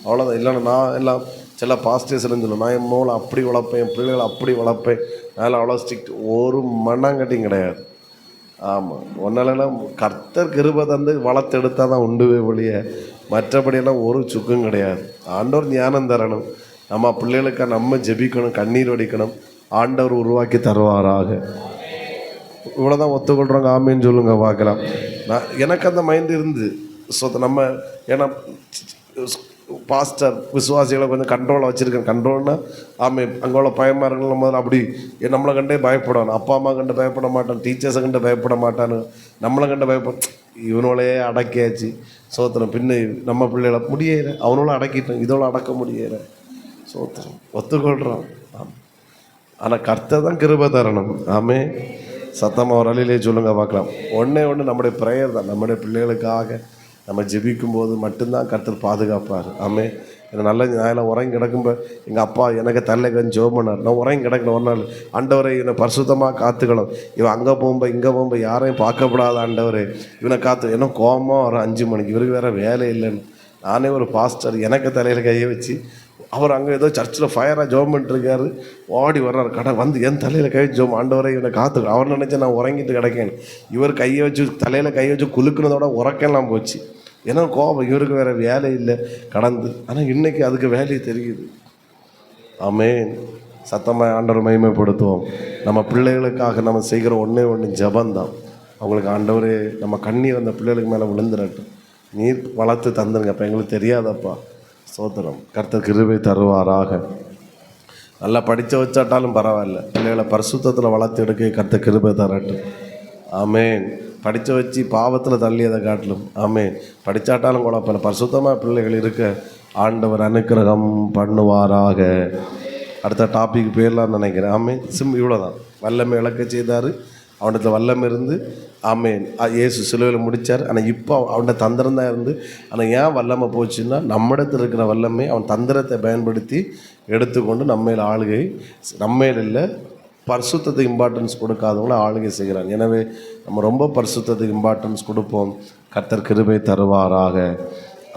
அவ்வளோதான். இல்லைன்னா நான் எல்லாம் சில பாஸ்டர்ஸ்ன்னு சொல்லுவேன், நான் என் மோளை அப்படி வளர்ப்பேன், என் பிள்ளைகளை அப்படி வளர்ப்பேன், நான் அவ்வளோ ஸ்ட்ரிக்ட், ஒரு மண்ணாங்கட்டியும் கிடையாது. ஆமாம், ஒன்னாலெல்லாம் கர்த்தர் கிருபை தந்து வளர்த்தெடுத்தால் தான் உண்டுவே ஒழிய மற்றபடியெல்லாம் ஒரு சுக்கும் கிடையாது. ஆண்டவர் ஞானம் தரணும், நம்ம பிள்ளைகளுக்காக நம்ம ஜெபிக்கணும், கண்ணீர் வடிக்கணும், ஆண்டவர் உருவாக்கி தருவாராக. இவ்வளோதான் ஒத்துக்கொள்கிறோங்க. ஆமேன்னு சொல்லுங்க பார்க்கலாம். எனக்கு அந்த மைண்ட் இருந்து நம்ம ஏன்னா பாஸ்டர் விசுவாசிகளை கொஞ்சம் கண்ட்ரோலாக வச்சுருக்கேன். கண்ட்ரோல்னா அங்கே உள்ள பயமாக இருக்கணும். முதல்ல அப்படி நம்மளை கண்டே பயப்படணும், அப்பா அம்மா கண்டு பயப்பட மாட்டான், டீச்சர்ஸை கண்டு பயப்பட மாட்டான்னு, நம்மளை கண்டு இவனோளையே அடக்கியாச்சு. சோத்திரம். பின்ன நம்ம பிள்ளைகளை முடியலை, அவனோட அடக்கிட்டோம், இதோட அடக்க முடியலை. சோத்திரம், ஒத்துக்கொள்கிறோம். ஆனால் கர்த்தர் தான் கிருபை தரணும். ஆமே, சத்தமாக ஒரு அலையிலே சொல்லுங்க பார்க்கலாம். ஒன்று நம்முடைய ப்ரேயர் தான். நம்முடைய பிள்ளைகளுக்காக நம்ம ஜெபிக்கும் போது மட்டும்தான் கர்த்தர் பாதுகாப்பார். ஆமே, எனக்கு நல்ல நான் உறங்கி கிடக்கும்போது எங்கள் அப்பா எனக்கு தலை கொஞ்சம் ஜெபம் பண்ணார். நான் உறங்கி கிடக்கல ஒரு நாள், ஆண்டவரை இவனை பரிசுத்தமாக காத்துக்கணும், இவன் அங்கே போகும்போது இங்கே போகும்போது யாரையும் பார்க்கப்படாத ஆண்டவரே இவனை காத்து. ஏன்னா கோபமாக ஒரு 5 மணிக்கு, இவருக்கு வேறு வேலை இல்லைன்னு நானே ஒரு பாஸ்டர் எனக்கு தலையில் கையை வச்சு, அவர் அங்கே ஏதோ சர்ச்சில் ஃபயராக ஜெபம் பண்ணிட்டுருக்காரு, ஓடி வர்றார் கடை வந்து என் தலையில் கை வச்சு ஆண்டவரை இவனை காத்து. அவர் நினச்சா நான் உறங்கிட்டு கிடக்கேன், இவர் கையை வச்சு தலையில் கையை வச்சு குலுக்குனதோட உறக்கெல்லாம் போச்சு. ஏன்னா கோபம், இவருக்கு வேறு வேலை இல்லை கடந்து. ஆனால் இன்றைக்கி அதுக்கு வேலையை தெரியுது. ஆமேன். சத்தமாக ஆண்டவர் மகிமைப்படுத்துவோம். நம்ம பிள்ளைகளுக்காக நம்ம செய்கிற ஒன்று ஜெபந்தான். அவங்களுக்கு ஆண்டவரே நம்ம கண்ணீர் அந்த பிள்ளைகளுக்கு மேலே விழுந்துடட்டும், நீர் வளர்த்து தந்துருங்க. அப்போ எங்களுக்கு தெரியாதப்பா. ஸ்தோத்திரம். கர்த்தர் கிருபை தருவாராக. நல்லா படித்து வச்சாட்டாலும் பரவாயில்ல, பிள்ளைகளை பரிசுத்தத்தில் வளர்த்து எடுக்க கர்த்தர் கிருபை தரட்டும். ஆமேன். படித்து வச்சு பாவத்தில் தள்ளியதை காட்டிலும் ஆமேன், படித்தாட்டாலும் குழப்பம், பரிசுத்தமாக பிள்ளைகள் இருக்க ஆண்டவர் அனுக்கிரகம் பண்ணுவாராக. அடுத்த டாபிக் போயிடலான்னு நினைக்கிறேன். ஆமேன். இவ்வளோதான். வல்லமை இழக்க செய்தார், அவனத்தில் வல்லம் இருந்து. ஆமேன். இயேசு சிலுவையில் முடித்தார். ஆனால் இப்போ அவன்கிட்ட தந்திரம் தான் இருந்து. ஆனால் ஏன் வல்லமை போச்சுன்னா, நம்மிடத்தில் இருக்கிற வல்லமை அவன் தந்திரத்தை பயன்படுத்தி எடுத்துக்கொண்டு நம்மையில் ஆளுகை, நம்மையில் இல்லை பரிசுத்தத்துக்கு இம்பார்ட்டன்ஸ் கொடுக்காதவங்கள ஆளுகை செய்கிறாங்க. எனவே நம்ம ரொம்ப பரிசுத்தத்துக்கு இம்பார்ட்டன்ஸ் கொடுப்போம். கர்த்தர் கிருபை தருவாராக.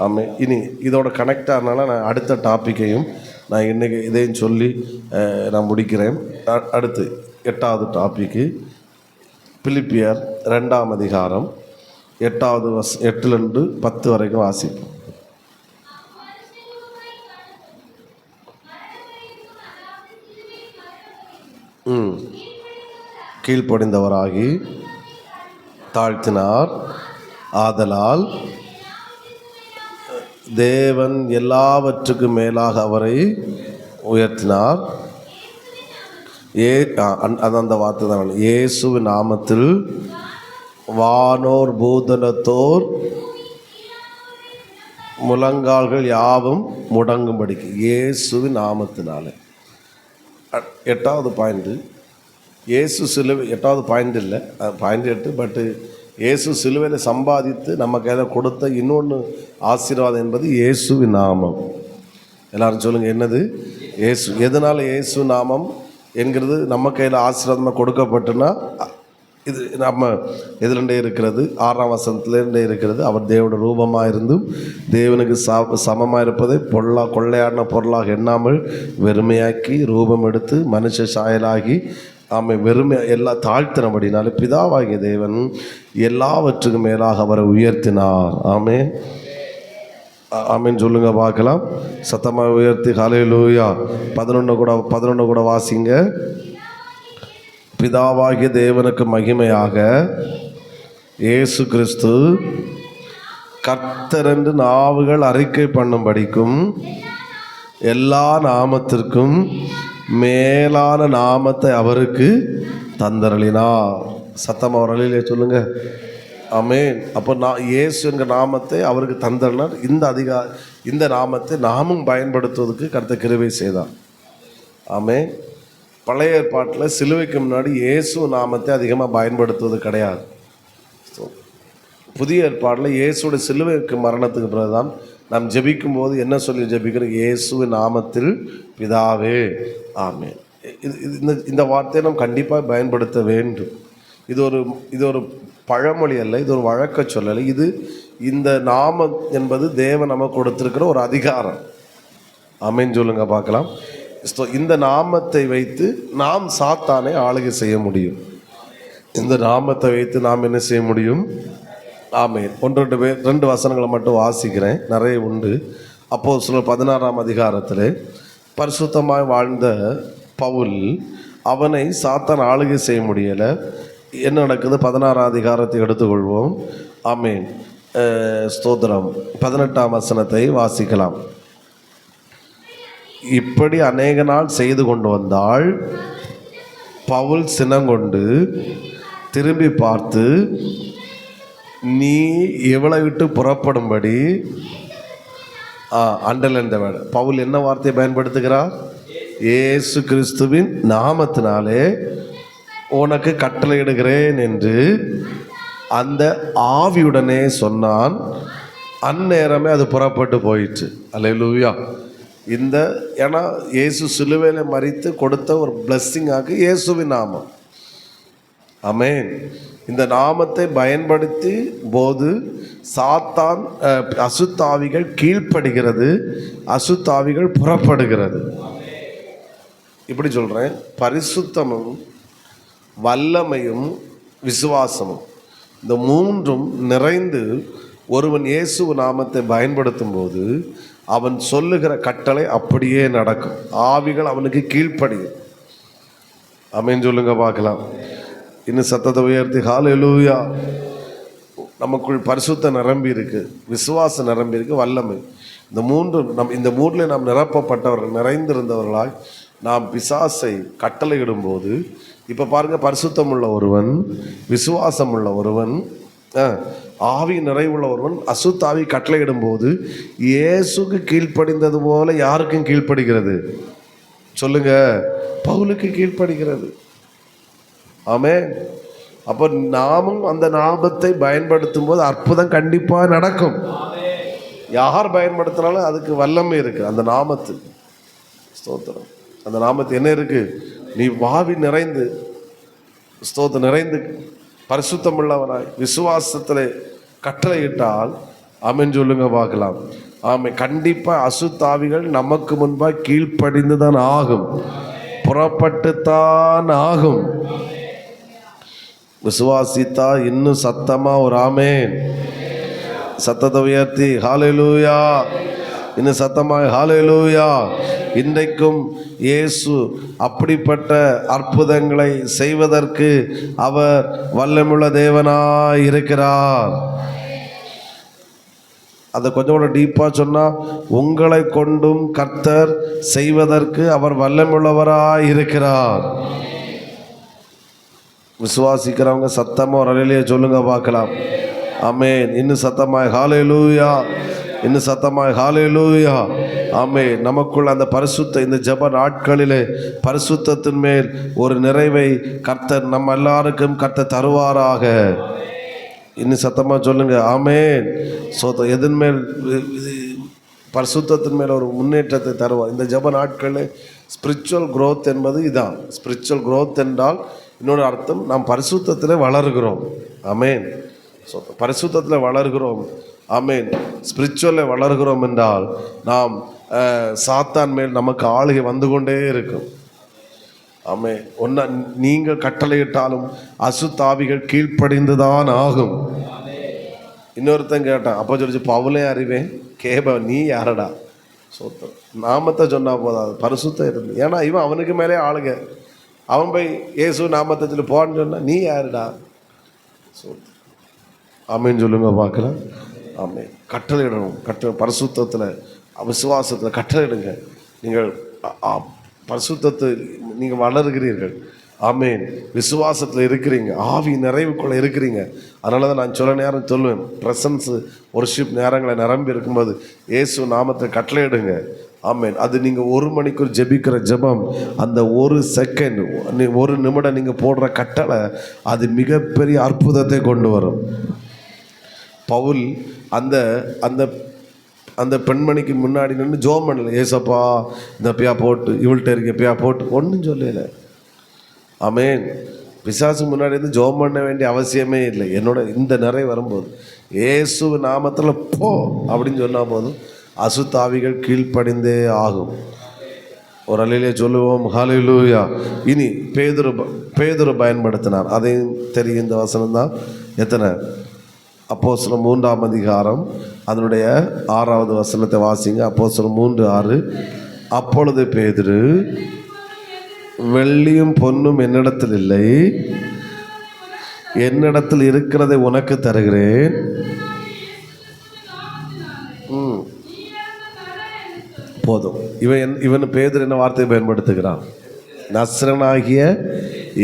ஆமாம். இனி இதோட கனெக்ட் ஆனால நான் அடுத்த டாப்பிக்கையும் நான் இன்றைக்கி இதையும் சொல்லி நான் முடிக்கிறேன். அடுத்து 8வது டாப்பிக்கு பிலிப்பியர் 2ஆம் அதிகாரம் 8வது 8லேருந்து 10 வரைக்கும் வாசிப்போம். கீழ்ப்படிந்தவராகி தாழ்த்தினார், ஆதலால் தேவன் எல்லாவற்றுக்கும் மேலாக அவரை உயர்த்தினார். அந்த வார்த்தை தான், இயேசுவின் நாமத்தில் வானோர் பூதலத்தோர் முழங்கால்கள் யாவும் முடங்கும்படிக்கு. இயேசுவின் நாமத்தினால. 8வது பாயிண்ட்டு, இயேசு சிலுவை 8வது பாயிண்ட் இல்லை, பாயிண்ட் 8. பட்டு இயேசு சிலுவையில் சம்பாதித்து நமக்கு எதை கொடுத்த இன்னொன்று ஆசீர்வாதம் என்பது இயேசுவின் நாமம். எல்லாரும் சொல்லுங்கள், என்னது? இயேசு. எதனால் இயேசு நாமம்? என்கிறது நம்ம கையில் ஆசீர்வாதமாக கொடுக்கப்பட்டுன்னா இது நம்ம எதுலேருந்தே இருக்கிறது 6ஆம் வசனத்துலேருந்தே இருக்கிறது. அவர் தேவனோட ரூபமாக இருந்தும் தேவனுக்கு சமமாக இருப்பதை கொள்ளையாடின பொருளாக எண்ணாமல் வெறுமையாக்கி ரூபம் எடுத்து மனுஷ சாயலாகி வெறுமை எல்லாம் தாழ்த்தினபடினாலே பிதாவாகிய தேவன் எல்லாவற்றுக்கும் மேலாக அவரை உயர்த்தினார். ஆமென் ஆமென் சொல்லுங்க பார்க்கலாம். சத்தமாக உயர்த்தி ஹல்லேலூயா. 11 கூட வாசிங்க. பிதாவாகிய தேவனுக்கு மகிமையாக இயேசு கிறிஸ்து கர்த்தர் என்று நாவுகள் அறிக்கை பண்ணும்படிக்கும் எல்லா நாமத்திற்கும் மேலான நாமத்தை அவருக்கு தந்தருளினார். சத்தம் அவர் அலையிலே சொல்லுங்க. ஆமென். அப்போ இயேசு என்கிற நாமத்தை அவருக்கு தந்தருளினார். இந்த நாமத்தை நாமும் பயன்படுத்துவதற்கு கர்த்தர் கிருபை செய்தார். ஆமென். பழைய ஏற்பாட்டில் சிலுவைக்கு முன்னாடி இயேசு நாமத்தை அதிகமாக பயன்படுத்துவது கிடையாது. புதிய ஏற்பாட்டில் இயேசுடைய சிலுவைக்கு மரணத்துக்கு பிறகுதான் நாம் ஜெபிக்கும் போது என்ன சொல்லி ஜெபிக்கிறோம்? இயேசுவின் நாமத்தில் பிதாவே ஆமென். இந்த வார்த்தையை நாம் கண்டிப்பாக பயன்படுத்த வேண்டும். இது ஒரு பழமொழி அல்ல, இது ஒரு வழக்க சொல்லலை. இந்த நாமம் என்பது தேவன் நமக்கு கொடுத்திருக்கிற ஒரு அதிகாரம். ஆமென் சொல்லுங்க பார்க்கலாம். இந்த நாமத்தை வைத்து நாம் சாத்தானை ஆளுகை செய்ய முடியும். இந்த நாமத்தை வைத்து நாம் என்ன செய்ய முடியும்? ஆமென். 2 வசனங்களை மட்டும் வாசிக்கிறேன், நிறைய உண்டு. அப்போஸ்தலர் 16ஆம் அதிகாரத்தில் பரிசுத்தமாய் வாழ்ந்த பவுல், அவனை சாத்தான் ஆளுகை செய்ய முடியலை. என்ன நடக்குது? 16ஆம் அதிகாரத்தை எடுத்துக்கொள்வோம். ஆமென். ஸ்தோத்திரம். 18ஆம் வசனத்தை வாசிக்கலாம். இப்படி அநேக நாள் செய்து கொண்டு வந்தால் பவுல் சினங்கொண்டு திரும்பி பார்த்து, நீ இவளை விட்டு புறப்படும்படி அண்டர்லைன் வேட பவுல் என்ன வார்த்தையை பயன்படுத்துகிறார்? இயேசு கிறிஸ்துவின் நாமத்தினாலே உனக்கு கட்டளையிடுகிறேன் என்று அந்த ஆவியுடனே சொன்னான். அந்நேரமே அது புறப்பட்டு போயிடுச்சு. அல்லேலூயா. ஏன்னா இயேசு சிலுவையில் மரித்து கொடுத்த ஒரு பிளஸ்ஸிங்காக இயேசுவின் நாமம். ஆமென். இந்த நாமத்தை பயன்படுத்தி போது சாத்தான் அசுத்தாவிகள் கீழ்ப்படுகிறது, அசுத்தாவிகள் புறப்படுகிறது. இப்படி சொல்கிறேன். பரிசுத்தமும் வல்லமையும் விசுவாசமும் இந்த 3ம் நிறைந்து ஒருவன் இயேசு நாமத்தை பயன்படுத்தும் போது அவன் சொல்லுகிற கட்டளை அப்படியே நடக்கும். ஆவிகள் அவனுக்கு கீழ்ப்படியும். ஆமென் சொல்லுங்க பார்க்கலாம். இன்னும் சத்தத்தை உயர்த்தி ஹல்லேலூயா. நமக்குள் பரிசுத்த நிரம்பி இருக்கு, விசுவாசம் நிரம்பி இருக்கு, வல்லமை. இந்த மூன்றில் நாம் நிரப்பப்பட்டவர்கள், நிறைந்திருந்தவர்களாய் நாம் பிசாசை கட்டளையிடும்போது, இப்போ பாருங்க, பரிசுத்தம் உள்ள ஒருவன், விசுவாசம் உள்ள ஒருவன், ஆவி நிறைவுள்ள ஒருவன் அசுத்தாவி கட்டளையிடும் போது இயேசுக்கு கீழ்ப்படிந்தது போல யாருக்கும் கீழ்ப்படுகிறது? சொல்லுங்க. பவுலுக்கு கீழ்ப்படுகிறது. ஆமென். அப்போ நாமும் அந்த நாமத்தை பயன்படுத்தும் போது அற்புதம் கண்டிப்பாக நடக்கும். யார் பயன்படுத்தினாலும் அதுக்கு வல்லமை இருக்கு. அந்த நாமத்துக்கு ஸ்தோத்திரம். அந்த நாமத்து என்ன இருக்கு? நீ வாவி நிறைந்து ஸ்தோத்திரம் நிறைந்து பரிசுத்தம் உள்ளவராய் விசுவாசத்தில் கட்டளையிட்டால் ஆமென் சொல்லுங்க பார்க்கலாம். ஆமென். கண்டிப்பாக அசுத்தாவிகள் நமக்கு முன்பாக கீழ்ப்படிந்து தான் ஆகும், புறப்பட்டுத்தான் ஆகும். விசுவாசித்தா இன்னும் சத்தமா ஒரு ஆமென். சத்தத்தை உயர்த்தி ஹல்லேலூயா. இன்னும் சத்தமாய் ஹல்லேலூயா. இன்றைக்கும் இயேசு அப்படிப்பட்ட அற்புதங்களை செய்வதற்கு அவர் வல்லமுள்ள தேவனாய் இருக்கிறார். அதை கொஞ்சம் கூட டீப்பாக சொன்னால், உங்களை கொண்டும் கர்த்தர் செய்வதற்கு அவர் வல்லமுள்ளவராய் இருக்கிறார். விசுவாசிக்கிறவங்க சத்தமாக ஒரு அலையிலேயே சொல்லுங்க பார்க்கலாம். ஆமென். இன்னும் சத்தமாய் ஹல்லேலூயா. இன்னும் சத்தமாய் ஹல்லேலூயா. ஆமென். நமக்குள் அந்த பரிசுத்த இந்த ஜெப நாட்களிலே பரிசுத்தத்தின் மேல் ஒரு நிறைவை கர்த்தர் நம்ம எல்லாருக்கும் கர்த்தர் தருவாராக. இன்னும் சத்தமாக சொல்லுங்க ஆமென். எதன் மேல்? பரிசுத்தத்தின் மேல் ஒரு முன்னேற்றத்தை தருவார். இந்த ஜெப நாட்களில் ஸ்பிரிச்சுவல் growth என்பது இதான். ஸ்பிரிச்சுவல் growth என்றால் இன்னொரு அர்த்தம், நாம் பரிசுத்தத்தில் வளர்கிறோம். ஆமேன். ஸோ பரிசுத்தத்தில் வளர்கிறோம். ஆமேன். ஸ்பிரிச்சுவலில் வளர்கிறோம் என்றால் நாம் சாத்தான் மேல் நமக்கு ஆளுகை வந்து கொண்டே இருக்கும். ஆமே. ஒன்றா நீங்கள் கட்டளையிட்டாலும் அசுத்தாவிகள் கீழ்ப்படிந்துதான் ஆகும். இன்னொருத்தன் கேட்டான், அப்போ சொல்லிச்சு பவுலே அறிவேன் கேப நீ யாரடா? சோத்திரம். நாமத்தை சொன்னா போதாது, பரிசுத்தம் இருந்து. ஏன்னா இவன் அவனுக்கு மேலே ஆளுங்க. அவன் போய் இயேசு நாமத்தை சொல்லி போன்னு சொன்னா நீ யாருடா? சோத்திரம். ஆமேன்னு சொல்லுங்க பார்க்கலாம். ஆமே. கட்டளையிடணும். பரிசுத்தத்தில் விசுவாசத்தில் கட்டளையிடுங்க. நீங்கள் பரிசுத்தத்தை நீங்கள் வளர்கிறீர்கள். ஆமேன். விசுவாசத்தில் இருக்கிறீங்க, ஆவி நிறைவுக்குள்ளே இருக்கிறீங்க. அதனால தான் நான் சில நேரம் சொல்லுவேன், ப்ரெசன்ஸு ஒர்ஷிப் நேரங்களை நிரம்பி இருக்கும்போது இயேசு நாமத்தை கட்டளையிடுங்க. ஆமேன். அது நீங்கள் 1 மணிக்குள் ஜெபிக்கிற ஜெபம், அந்த 1 செகண்ட் 1 நிமிடம் நீங்கள் போடுற கட்டளை அது மிகப்பெரிய அற்புதத்தை கொண்டு வரும். பவுல் அந்த அந்த அந்த பெண்மணிக்கு முன்னாடி நின்று ஜோம் பண்ணல, ஏசப்பா இந்த பியா போட்டு இவள்கிட்ட இருக்க பியா போட்டு ஒன்றும் சொல்லலை. ஆமேன். பிசாசு முன்னாடி இருந்து ஜோம் பண்ண வேண்டிய அவசியமே இல்லை. என்னோட இந்த நிறை வரும்போது ஏசு நாமத்தில் போ அப்படின்னு சொன்னால் போதும், அசுத்தாவிகள் கீழ்ப்படிந்தே ஆகும். ஒரு அலையிலே சொல்லுவோம் ஹல்லேலூயா. இனி பேதுரு பயன்படுத்தினார், அதையும் தெரியும். இந்த வசனம் தான் எத்தனை? அப்போஸ்தலர் 3ஆம் அதிகாரம் அதனுடைய 6வது வசனத்தை வாசிங்க. அப்போஸ்தலர் 3:6. அப்பொழுது பேதுரு, வெள்ளியும் பொன்னும் என்னிடத்தில் இல்லை, என்னிடத்தில் இருக்கிறதை உனக்கு தருகிறேன். போதும். இவன் பேதுரு என்ன வார்த்தையை பயன்படுத்துகிறான்? நஸ்ரனாகிய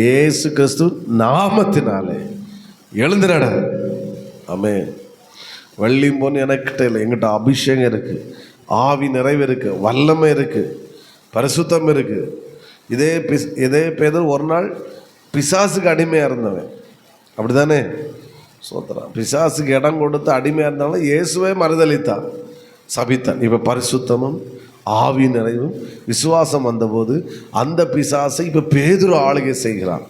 இயேசு கிறிஸ்து நாமத்தினாலே எழுந்து நட. ஆமென். வெள்ளியும் பொண்ணு எனக்கிட்ட இல்லை, எங்கிட்ட அபிஷேகம் இருக்குது, ஆவி நிறைவு இருக்குது, வல்லமை இருக்குது, பரிசுத்தம் இருக்குது. இதே பேதுரு ஒரு நாள் பிசாசுக்கு அடிமையாக இருந்தவன், அப்படி தானே? சோத்திரம். பிசாசுக்கு இடம் கொடுத்து அடிமையாக இருந்தாலும் இயேசுவே மறுதளித்தான், சபித்தான். இப்போ பரிசுத்தமும் ஆவி நிறைவும் விசுவாசம் வந்தபோது அந்த பிசாசை இப்போ பேதுரு ஆளுகை செய்கிறான்.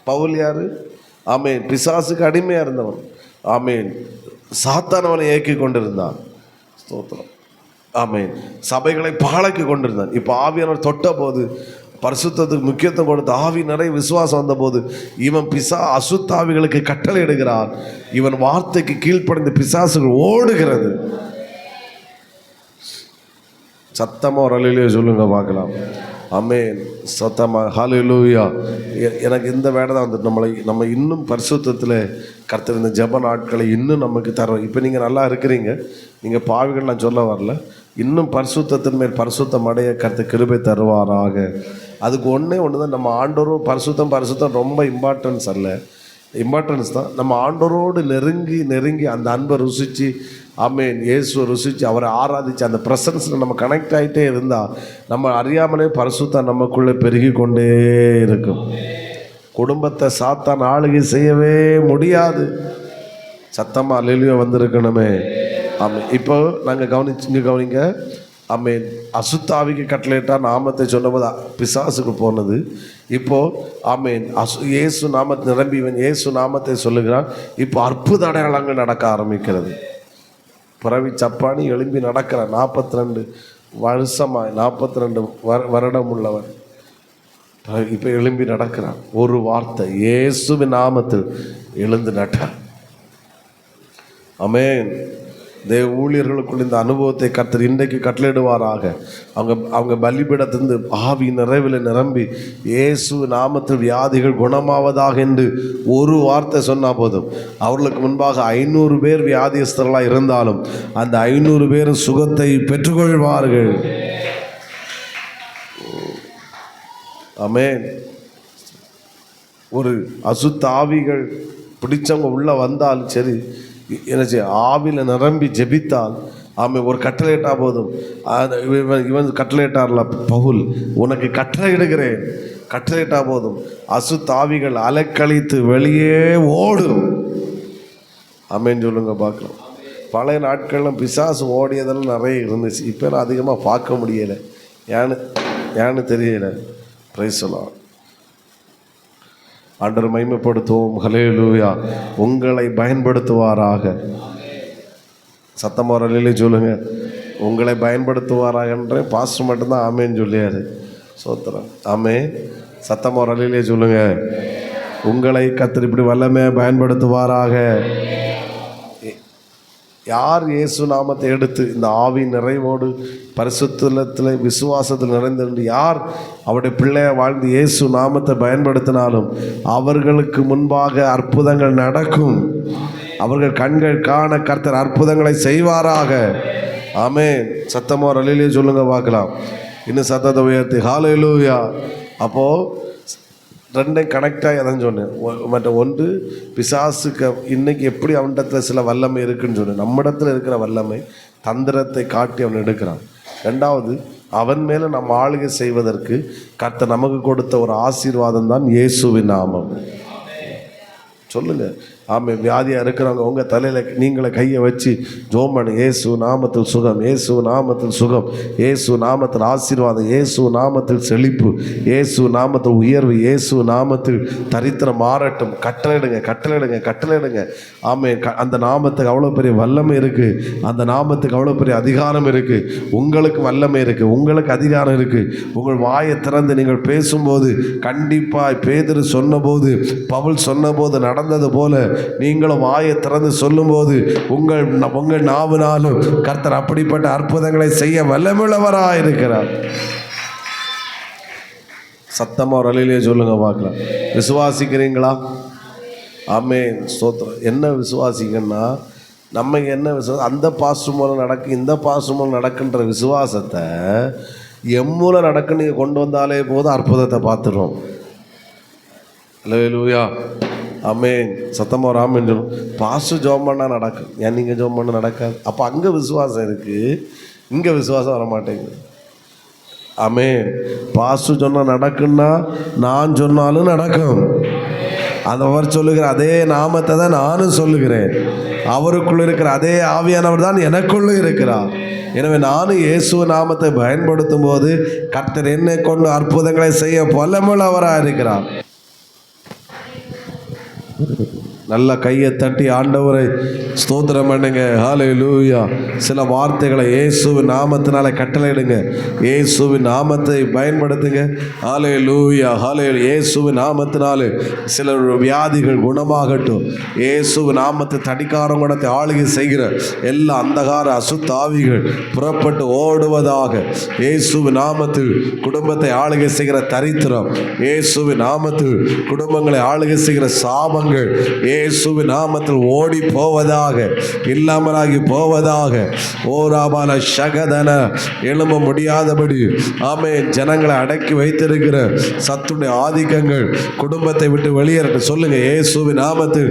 பவுல் யாரு? ஆமேன். பிசாசுக்கு அடிமையாக இருந்தவன். ஆமேன். சாத்தானவனை இயக்கி கொண்டிருந்தான். ஸ்தோத்திரம். ஆமேன். சபைகளை பாழாக்கி கொண்டிருந்தான். இப்போ ஆவியானவர் தொட்ட போது, பரிசுத்தத்துக்கு முக்கியத்துவம் கொடுத்து ஆவி நிறைய விசுவாசம் வந்தபோது இவன் அசுத்தாவிகளுக்கு கட்டளை இடுகிறான். இவன் வார்த்தைக்கு கீழ்ப்படைந்து பிசாசுகள் ஓடுகிறது. சத்தமாக ஒரு அலையிலேயே சொல்லுங்க பார்க்கலாம். ஆமென். சத்தமாக ஹல்லேலூயா. எனக்கு இந்த வேலை தான் வந்துட்டு நம்ம இன்னும் பரிசுத்தத்தில் கர்த்தர் இந்த ஜெப நாட்களை இன்னும் நமக்கு தரோம். இப்போ நீங்கள் நல்லா இருக்கிறீங்க, நீங்கள் பாவிகள் நான் சொல்ல வரல. இன்னும் பரிசுத்தத்தின் மேல் பரிசுத்தம் அடைய கர்த்தர் கிருபை தருவாராக. அதுக்கு ஒன்று தான், நம்ம ஆண்டோரும் பரிசுத்தம் ரொம்ப இம்பார்ட்டன்ஸ் அல்ல, இம்பார்ட்டன்ஸ் தான். நம்ம ஆண்டோரோடு நெருங்கி அந்த அன்பை ருசித்து, ஆமேன், இயேசுவை ருசித்து அவரை ஆராதித்து அந்த ப்ரெசன்ஸில் நம்ம கனெக்ட் ஆகிட்டே இருந்தால் நம்ம அறியாமலே பரிசுத்தம் நமக்குள்ளே பெருகி கொண்டே இருக்கும். குடும்பத்தை சாத்தான் ஆளுகை செய்யவே முடியாது. சத்தமாக அல்லேலூயா வந்திருக்கணுமே. ஆமேன். இப்போ நாங்கள் கவனிங்க. ஆமேன். அசுத்தாவிக்கு கட்டளையிட்டால் நாமத்தை சொன்னபோது பிசாசுக்கு போனது. இப்போது ஆமேன், இயேசு நாமத்தை நிரம்பி இவன் இயேசு நாமத்தை சொல்லுகிறான். இப்போ அற்புத அடையாளங்கள் நடக்க ஆரம்பிக்கிறது. பிறவி சப்பானி எழும்பி நடக்கிற 42 வருஷமாக 42 வருடம் உள்ளவன் இப்போ எழும்பி நடக்கிறான். ஒரு வார்த்தை, இயேசுவின் நாமத்தில் எழுந்து நட்டான். ஆமென். தேவ ஊழியர்களுக்குள் இந்த அனுபவத்தை கர்த்தர் இன்றைக்கு கட்டளையிடுவாராக. அவங்க பலிபீடத்திலிருந்து ஆவி நிறைவில் நிரம்பி இயேசு நாமத்தில் வியாதிகள் குணமாவதாக என்று ஒரு வார்த்தை சொன்னால் போதும். அவர்களுக்கு முன்பாக 500 பேர் வியாதியஸ்தர்களாக இருந்தாலும் அந்த 500 பேர் சுகத்தை பெற்றுக்கொள்வார்கள். ஆமென். ஒரு அசுத்த ஆவிகள் பிடிச்சவங்க உள்ளே வந்தாலும் சரி, என்ன ஆவியில் நிரம்பி ஜெபித்தால், ஆமாம், ஒரு கட்டளையிட்டா போதும். இவன் கட்டளையிட்டார்ல பவுல், உனக்கு கட்டளையிடுகிறேன், கட்டளையிட்டா போதும், அசுத்தாவிகள் அலைக்கழித்து வெளியே ஓடும். ஆமென் சொல்லுங்க பார்க்கலாம். பழைய நாட்கள்லாம் பிசாசு ஓடியதெல்லாம் நிறைய இருந்துச்சு. இப்போ அதிகமாக பார்க்க முடியலை. ஏன்னு ஏன்னு தெரியல. பிரைஸ் எல்லாம் ஆண்டவர் மகிமைப்படுத்துவோம். ஹல்லேலூயா. உங்களை பயன்படுத்துவாராக. சத்தமாக வரலையிலே சொல்லுங்க. உங்களை பயன்படுத்துவாராகன்ற பாஸ்டர் மட்டும்தான் ஆமேன்னு சொல்லியாரு. சோத்திரம். ஆமே. சத்தமாக வரலையிலே சொல்லுங்க. உங்களை கர்த்தர் இப்படி வல்லமையாக பயன்படுத்துவாராக. யார் இயேசு நாமத்தை எடுத்து இந்த ஆவி நிறைவோடு பரிசுத்தத்தில் விசுவாசத்தில் நிறைந்திருந்து யார் அவருடைய பிள்ளையை வாழ்ந்து இயேசு நாமத்தை பயன்படுத்தினாலும் அவர்களுக்கு முன்பாக அற்புதங்கள் நடக்கும். அவர்கள் கண்கள் காண கர்த்தர் அற்புதங்களை செய்வாராக. ஆமென். சத்தமாக ரலிலே சொல்லுங்க பார்க்கலாம். இன்னும் சத்தத்தை உயர்த்தி ஹல்லேலூயா. அப்போது ரெண்டையும் கனெக்டாக எதான் சொன்னேன். மற்ற ஒன்று பிசாசுக்கு இன்னைக்கு எப்படி அவனிடத்தில் சில வல்லமை இருக்குன்னு சொன்னேன். நம்மிடத்தில் இருக்கிற வல்லமை தந்திரத்தை காட்டி அவன் எடுக்கிறான். ரெண்டாவது, அவன் மேலே நம்ம ஆளுகை செய்வதற்கு கர்த்தர் நமக்கு கொடுத்த ஒரு ஆசீர்வாதம் தான் இயேசுவின் நாமம். சொல்லுங்கள். ஆமே. வியாதியாக இருக்கிறவங்க உங்கள் தலையில் நீங்களே கையை வச்சு ஜோம் பண்ணு. இயேசு நாமத்தில் சுகம், இயேசு நாமத்தில் சுகம், இயேசு நாமத்தில் ஆசீர்வாதம், இயேசு நாமத்தில் செழிப்பு, இயேசு நாமத்தில் உயர்வு, இயேசு நாமத்தில் தரித்திரம் மாறட்டும். கட்டளையிடுங்க, கட்டளையிடுங்க, கட்டளையிடுங்க. ஆமே. அந்த நாமத்துக்கு அவ்வளோ பெரிய வல்லமை இருக்குது. அந்த நாமத்துக்கு அவ்வளோ பெரிய அதிகாரம் இருக்குது. உங்களுக்கு வல்லமை இருக்குது, உங்களுக்கு அதிகாரம் இருக்குது. உங்கள் வாயை திறந்து நீங்கள் பேசும்போது கண்டிப்பாக பேதுரு சொன்னபோது, பவுல் சொன்னபோது நடந்தது போல நீங்களும் வாயை திறந்து சொல்லும்போது உங்கள் நாவினாலும் கர்த்தர் அப்படிப்பட்ட அற்புதங்களை செய்ய வல்லமுள்ளவராக இருக்கிறார். சத்தமாக ஒரு அலையிலே சொல்லுங்க பார்க்கலாம். விசுவாசிக்கிறீங்களா? ஆமென். ஸ்தோத்திரம். என்ன விசுவாசிங்கன்னா நம்ம என்ன விசுவாசம், அந்த பாசு மூலம் நடக்கும் இந்த பாசு மூலம் நடக்குன்ற விசுவாசத்தை எம்மூலம் நடக்குன்னு நீங்கள் கொண்டு வந்தாலே போதும் அற்புதத்தை பார்த்துடுறோம். ஹல்லேலூயா. ஆமென். சத்தமாக ஒரு ஆமென் சொல்லும். பாசு ஜோம் பண்ணால் நடக்கும். ஏன் நீங்கள் ஜோம் பண்ண நடக்காது? அப்போ அங்கே விசுவாசம் இருக்குது, இங்கே விசுவாசம் வர மாட்டேங்குது. ஆமென். பாசு சொன்னால் நடக்குன்னா நான் சொன்னாலும் நடக்கும். அவர் சொல்லுகிற அதே நாமத்தை தான் நானும் சொல்லுகிறேன். அவருக்குள்ள இருக்கிற அதே ஆவியானவர் தான் எனக்குள்ள இருக்கிறார். எனவே நானும் இயேசு நாமத்தை பயன்படுத்தும் போது கர்த்தர் என்னை கொண்டு அற்புதங்களை செய்ய வல்லமுள்ளவராக இருக்கிறார். நல்ல கையை தட்டி ஆண்டவரை ஸ்தோத்திரம் பண்ணுங்க. ஹல்லேலூயா. சில வார்த்தைகளை இயேசுவின் நாமத்தினால கட்டளையிடுங்க. இயேசுவின் நாமத்தை பயன்படுத்துங்க. ஹல்லேலூயா. ஹல்லேலூயா. இயேசுவின் நாமத்தினால சில வியாதிகள் குணமாகட்டும். இயேசுவின் நாமத்தை தடிக்காரம் குணத்தை ஆளுகை செய்கிற எல்லா அந்தகார அசுத்தாவிகள் புறப்பட்டு ஓடுவதாக. இயேசுவின் நாமத்தில் குடும்பத்தை ஆளுகை செய்கிற தரித்திரம், இயேசுவின் நாமத்தில் குடும்பங்களை ஆளுகை செய்கிற சாபங்கள் இயேசுவின் நாமத்தில் ஓடி போவதாக, இல்லாமலாகி போவதாக. ஓராபால சகதன எழும்ப முடியாதபடி ஆமென் ஜனங்களை அடக்கி வைத்திருக்கிற சத்துடைய ஆதிக்கங்கள் குடும்பத்தை விட்டு வெளியேறட்டும். சொல்லுங்க. இயேசுவின் நாமத்தில்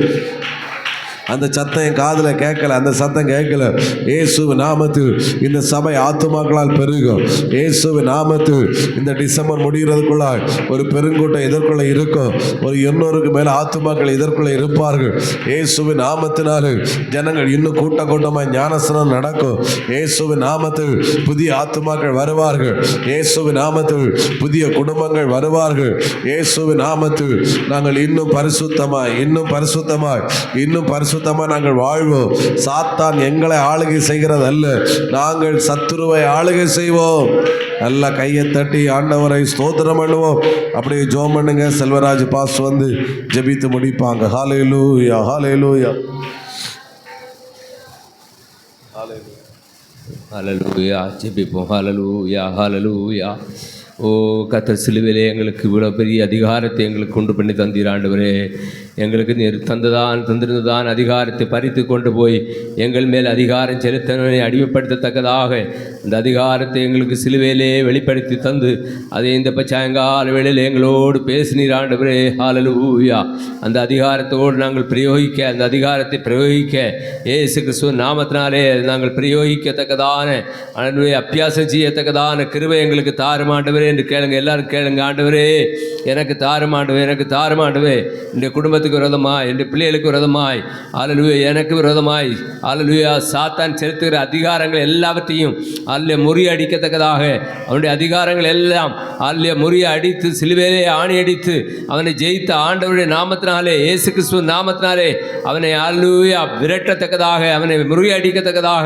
அந்த சத்தம் என் காதில் கேட்கல, அந்த சத்தம் கேட்கல. இயேசுவின் நாமத்தில் இந்த சபை ஆத்துமாக்களால் பெருகும். இயேசுவின் நாமத்தில் இந்த டிசம்பர் முடிகிறதுக்குள்ளால் ஒரு பெருங்கூட்டம் இதற்குள்ள இருக்கும். ஒரு 800க்கு மேலே ஆத்துமாக்கள் இதற்குள்ள இருப்பார்கள். இயேசுவின் நாமத்தினால ஜனங்கள் இன்னும் கூட்ட கூட்டமாக ஞானஸ்நானம் நடக்கும். இயேசுவின் நாமத்தில் புதிய ஆத்துமாக்கள் வருவார்கள். இயேசுவின் நாமத்தில் புதிய குடும்பங்கள் வருவார்கள். இயேசுவின் நாமத்தில் நாங்கள் இன்னும் பரிசுத்தமாய் நாங்கள் வாழ்வோம். சாத்தான் எங்களை ஆளுகை செய்கிறது அல்ல, நாங்கள் சத்துருவை ஆளுகை செய்வோம். நல்லா கையை தட்டி ஆண்டவரை ஸ்தோத்திரம் பண்ணுவோம். அப்படியே ஜோம் பண்ணுங்க. செல்வராஜ் பாஸ் வந்து ஜெபித்து முடிப்பாங்க. ஹல்லேலூயா. ஹல்லேலூயா. ஹல்லேலூயா. ஜெபிப்போம். ஹல்லேலூயா. ஹல்லேலூயா. ஓ கர்த்தர் சிலுவையிலே எங்களுக்கு இவ்வளோ பெரிய அதிகாரத்தை எங்களுக்கு கொண்டு பண்ணி தந்தீர் ஆண்டவரே. எங்களுக்கு நீர் தந்திருந்ததான் அதிகாரத்தை பறித்து கொண்டு போய் எங்கள் மேல் அதிகாரம் செலுத்தவனை அடிமைப்படுத்தத்தக்கதாக இந்த அதிகாரத்தை எங்களுக்கு சிலுவையிலே வெளிப்படுத்தி தந்து அதை இந்த சாயங்கால வேளையில் எங்களோடு பேசினீர் ஆண்டவரே. ஹல்லேலூயா. அந்த அதிகாரத்தோடு நாங்கள் பிரயோகிக்க, அந்த அதிகாரத்தை பிரயோகிக்க இயேசு கிறிஸ்துவ நாமத்தினாலே நாங்கள் பிரயோகிக்கத்தக்கதான அபியாசம் செய்யத்தக்கதான கிருபை எங்களுக்கு தாரும் ஆண்டவரே என்று கேளுங்க. எல்லாரும் கேளுங்க. ஆண்டவரே எனக்கு தாரும் ஆண்டவே, எனக்கு தாரும் ஆண்டவே. என்னுடைய குடும்பத்துக்கு விரோதமாய், என்னுடைய பிள்ளைகளுக்கு விரோதமாய், அல்லேலூயா, எனக்கு விரோதமாய், அல்லேலூயா, சாத்தான் செலுத்துகிற அதிகாரங்கள் எல்லாவற்றையும் அல்ல முறியடிக்கத்தக்கதாக அவனுடைய அதிகாரங்கள் எல்லாம் அல்ல முறியடித்து சிலுவையிலே ஆணி அடித்து அவனை ஜெயித்த ஆண்டவருடைய நாமத்தினாலே, இயேசு கிறிஸ்துவ நாமத்தினாலே அவனை அல்லேலூயா விரட்டத்தக்கதாக, அவனை முறியடிக்கத்தக்கதாக,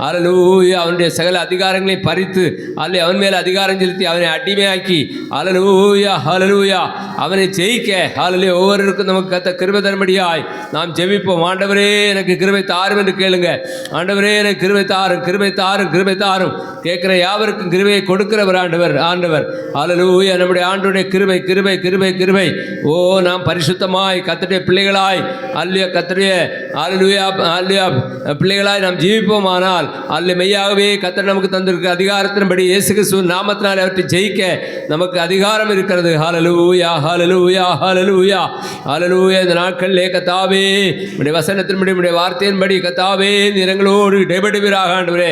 அல்லேலூயா, அவனுடைய சகல அதிகாரங்களை பறித்து அல்ல அவன் மேல் அதிகாரம் செலுத்தி அவனை அடிமையாக்கி, அல்லேலூயா அல்லேலூயா, அவனை ஜெயிக்க அல்லேலூயா ஒவ்வொருவருக்கும் நமக்கு கத்த கிருபை தரும்படியாய் நாம் ஜெபிப்போம். ஆண்டவரே எனக்கு கிருபை தாரும் என்று கேளுங்க. ஆண்டவரே எனக்கு கிருபை தாரும், கிருபை தாரும், கிருபை தாரும். கேட்கிற யாவருக்கும் கிருபையை கொடுக்கிறவர் ஆண்டவர். அல்லேலூயா, நம்முடைய ஆண்டவருடைய கிருபை கிருபை கிருபை கிருபை. ஓ, நாம் பரிசுத்தமாய் கர்த்தருடைய பிள்ளைகளாய் அல்லேலூயா கர்த்தருடைய அல்லேலூயா அல்லேலூயா பிள்ளைகளாய் நாம் ஜீவிப்போமானால் அல்ல மெய்யாகவே கர்த்தர் நமக்கு தந்திருக்கிற அதிகாரத்தின்படி இயேசு கிறிஸ்து நாமத்தினால் அவற்றை ஜெயிக்க நமக்கு அதிகாரம் இருக்கிறது. ஹல்லேலூயா ஹல்லேலூயா ஹல்லேலூயா ஹல்லேலூயா. இந்த நாட்களிலே கர்த்தாவே உம்முடைய வசனத்தின்படி உம்முடைய வார்த்தையின்படி கர்த்தாவே நிறங்களோடு இடைபடுவீராக ஆண்டவரே.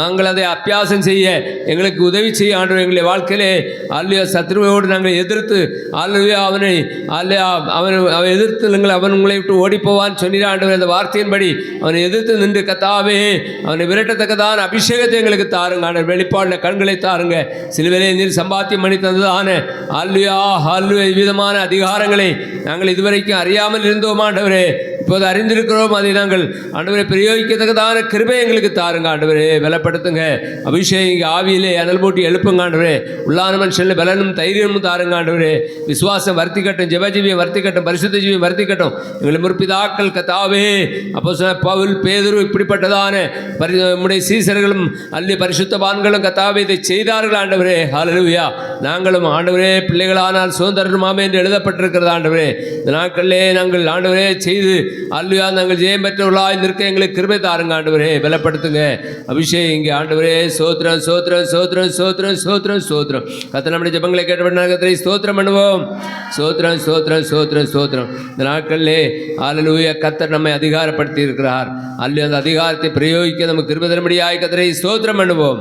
நாங்கள் அதை அபியாசம் செய்ய எங்களுக்கு உதவி செய்ய ஆண்டவரே. எங்களுடைய வாழ்க்கையிலே அல்லேலூயா சத்ருவோடு நாங்கள் எதிர்த்து அல்லேலூயா அவனை அவனை எதிர்த்து நீங்கள் அவன் உங்களை விட்டு ஓடி போவான்னு சொன்னீர் ஆண்டவரே. அந்த வார்த்தையின்படி அவனை எதிர்த்து நின்று கர்த்தாவே அவனை விரட்டத்தக்கதான அபிஷேகத்தை எங்களுக்கு தாருங்க ஆண்டவர். வெளிப்பாடின கண்களை தாருங்க. சிலுவையிலே நீர் சம்பாத்தியம் பண்ணி தந்ததான அல்லேலூயா அல்லேலூயா விதமான அதிகாரங்களை நாங்கள் இதுவரைக்கும் அறியாமல் இருந்தோம் ஆண்டவரே. இப்போது அறிந்திருக்கிறோம். அதை நாங்கள் ஆண்டவரை பிரயோகிக்கத்தக்கதான கிருபை எங்களுக்கு தாருங்க ஆண்டவரே. பலப்படுத்துங்க, அபிஷேக ஆவியிலே அனல் மூட்டி எழுப்புங்க ஆண்டவரே. உள்ளான மனுஷனில் பலனும் தைரியமும் தாருங்க ஆண்டவரே. விசுவாசம் வர்த்திக்கட்டும், ஜெபஜீவியம் வர்த்திக்கட்டும், பரிசுத்த ஜீவியம் வர்த்திக்கட்டும். எங்களை முற்பிதாக்கள் கர்த்தாவே அப்போஸ்தலர் பவுல், பேதுரு இப்படிப்பட்டதான நம்முடைய சீசர்களும் அல்ல பரிசுத்தவான்களும் கர்த்தாவே இதை செய்தார்கள் ஆண்டவரே. ஹல்லேலூயா. நாங்களும் ஆண்டவரே பிள்ளைகளானால் சுதந்திரமாமே என்று எழுதப்பட்டிருக்கிறது ஆண்டவரே. இந்த நாட்களிலே நாங்கள் ஆண்டவரே செய்து அல்லேலூயா நாங்கள் ஜெயம் பெற்றவர்களாய் நிற்க எங்களுக்கு கிருபை தாருங்க ஆண்டவரே. பலப்படுத்துங்க, அபிஷேகம் இங்கே ஆண்டவரே. சோத்திரம் சோத்திரம் சோத்திரம் சோத்திரம் சோத்திரம் சோத்திரம். கர்த்தர் நம்முடைய ஜெபங்களை கேட்டபடினால் கர்த்தரை ஸ்தோத்திரம் பண்ணுவோம். சோத்திரம் சோத்திரம் சோத்திரம் சோத்திரம். இந்த நாட்களிலே அல்லேலூயா கர்த்தர் நம்மை அதிகாரப்படுத்தி இருக்கிறார். அல்லேலூயா அந்த அதிகாரத்தை பிரயோகிக்க நமக்கு கிருபை தரும்படியாய் கர்த்தரை ஸ்தோத்திரம் பண்ணுவோம்.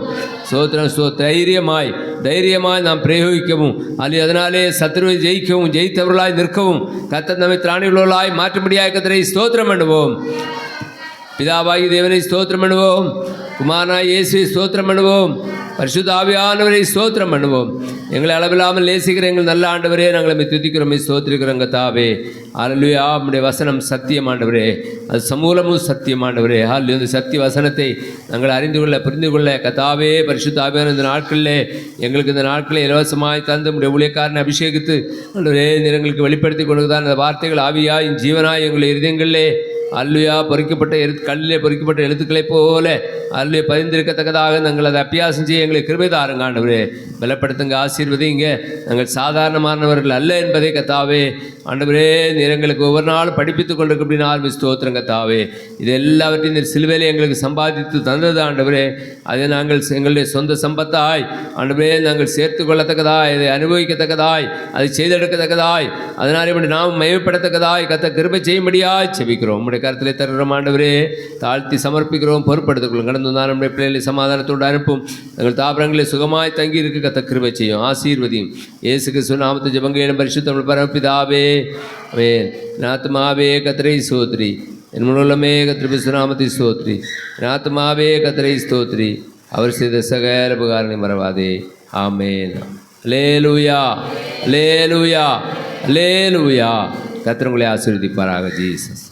சோத்திரம் தைரியமாய் தைரியமாய் நாம் பிரயோகிக்கவும் அல்ல அதனாலே சத்துருவை ஜெயிக்கவும் ஜெயித்தவர்களாய் நிற்கவும் கர்த்தர் நம்மை திராணியுள்ளவர்களாய் மாற்றும்படியாய் கர்த்தரை ஸ்தோத்திரம் பண்ணுவோம். பிதாவாகி தேவனை ஸ்தோத்திரம் பண்ணுவோம். குமாரனாய் இயேசுவை ஸ்தோத்திரம் பண்ணுவோம். பரிசுத்த ஆவியானவரை ஸ்தோத்திரம் பண்ணுவோம். எங்களை அளவில்லாமல் நேசிக்கிற எங்கள் நல்ல ஆண்டவரே, நாங்கள் துதிக்கிறோம், ஸ்தோத்திரிக்கிறோம் கர்த்தாவே. அல்லேலூயா. நம்முடைய வசனம் சத்தியம் ஆண்டவரே, அது சமூலமும் சத்தியம் ஆண்டவரே. அல்லேலூயா. இந்த சத்திய வசனத்தை நாங்கள் அறிந்து கொள்ள புரிந்து கொள்ள கர்த்தாவே பரிசுத்த ஆவியான இந்த நாட்களிலே எங்களுக்கு இந்த நாட்களை இலவசமாய் தந்து நம்முடைய ஊழியக்காரனை அபிஷேகித்து ஆண்டவரே எங்களுக்கு வெளிப்படுத்தி கொடுக்குதான் அந்த வார்த்தைகள் ஆவியாய் ஜீவனாய் எங்களுடைய இருதயங்களிலே அல்லேலூயா பொறிக்கப்பட்ட கல்லிலே பொறிக்கப்பட்ட எழுத்துக்களைப் போல அல்லேலூயா பதிந்திருக்கத்தக்கதாக நாங்கள் அதை அபியாசம் செய்ய எங்களுக்கு கிருபை தாருங்க ஆண்டவரே. பலப்படுத்துங்க, ஆசீர்வதிங்க. நாங்கள் சாதாரணமானவர்கள் அல்ல என்பதை கர்த்தாவே ஆண்டவரே நீர் எங்களுக்கு ஒவ்வொரு நாளும் படிப்பித்துக் கொண்டிருக்க அப்படின்னு ஸ்தோத்திரம் கர்த்தாவே. இது எல்லாவற்றையும் நீர் சிலுவையிலே எங்களுக்கு சம்பாதித்து தந்தது ஆண்டவரே. அதை நாங்கள் எங்களுடைய சொந்த சம்பத்தாய் ஆண்டவரே நாங்கள் சேர்த்து கொள்ளத்தக்கதாய், இதை அனுபவிக்கத்தக்கதாய், அதை செய்தெடுக்கத்தக்கதாய், அதனாலே நாம் மயப்படத்தக்கதாய் கர்த்தர் கிருபை செய்யும்படியாய் செபிக்கிறோம். உம்முடைய கருத்திலே தருகிறோம் ஆண்டவரே. தாழ்த்தி சமர்ப்பிக்கிறோம். பொறுப்படுத்திக் கொள்ளும். கடந்து வந்தால் நம்முடைய பிள்ளைகளை சமாதானத்தோடு அனுப்பும். எங்கள் தாபரங்களை சுகமாய் தங்கி இருக்க கர்த்தர் கிருபை செய்யும். ஆசீர்வதியும். இயேசு கிறிஸ்து நாமத்தை ஜெபங்களும் பரிசுத்த பரமபிதாவே ஆமென். என் ஆத்துமாவே கர்த்தரை ஸ்தோத்திரி, என் முழுமே கர்த்தர் விசுநாமத்தை ஸ்தோத்திரி. என் ஆத்துமாவே கர்த்தரை ஸ்தோத்திரி, அவர் செய்த சகல உபகாரங்களை மறவாதே. ஆமென். அல்லேலூயா அல்லேலூயா அல்லேலூயா. கர்த்தர் உங்களை ஆசீர்வதிப்பாராக. ஜீசஸ்.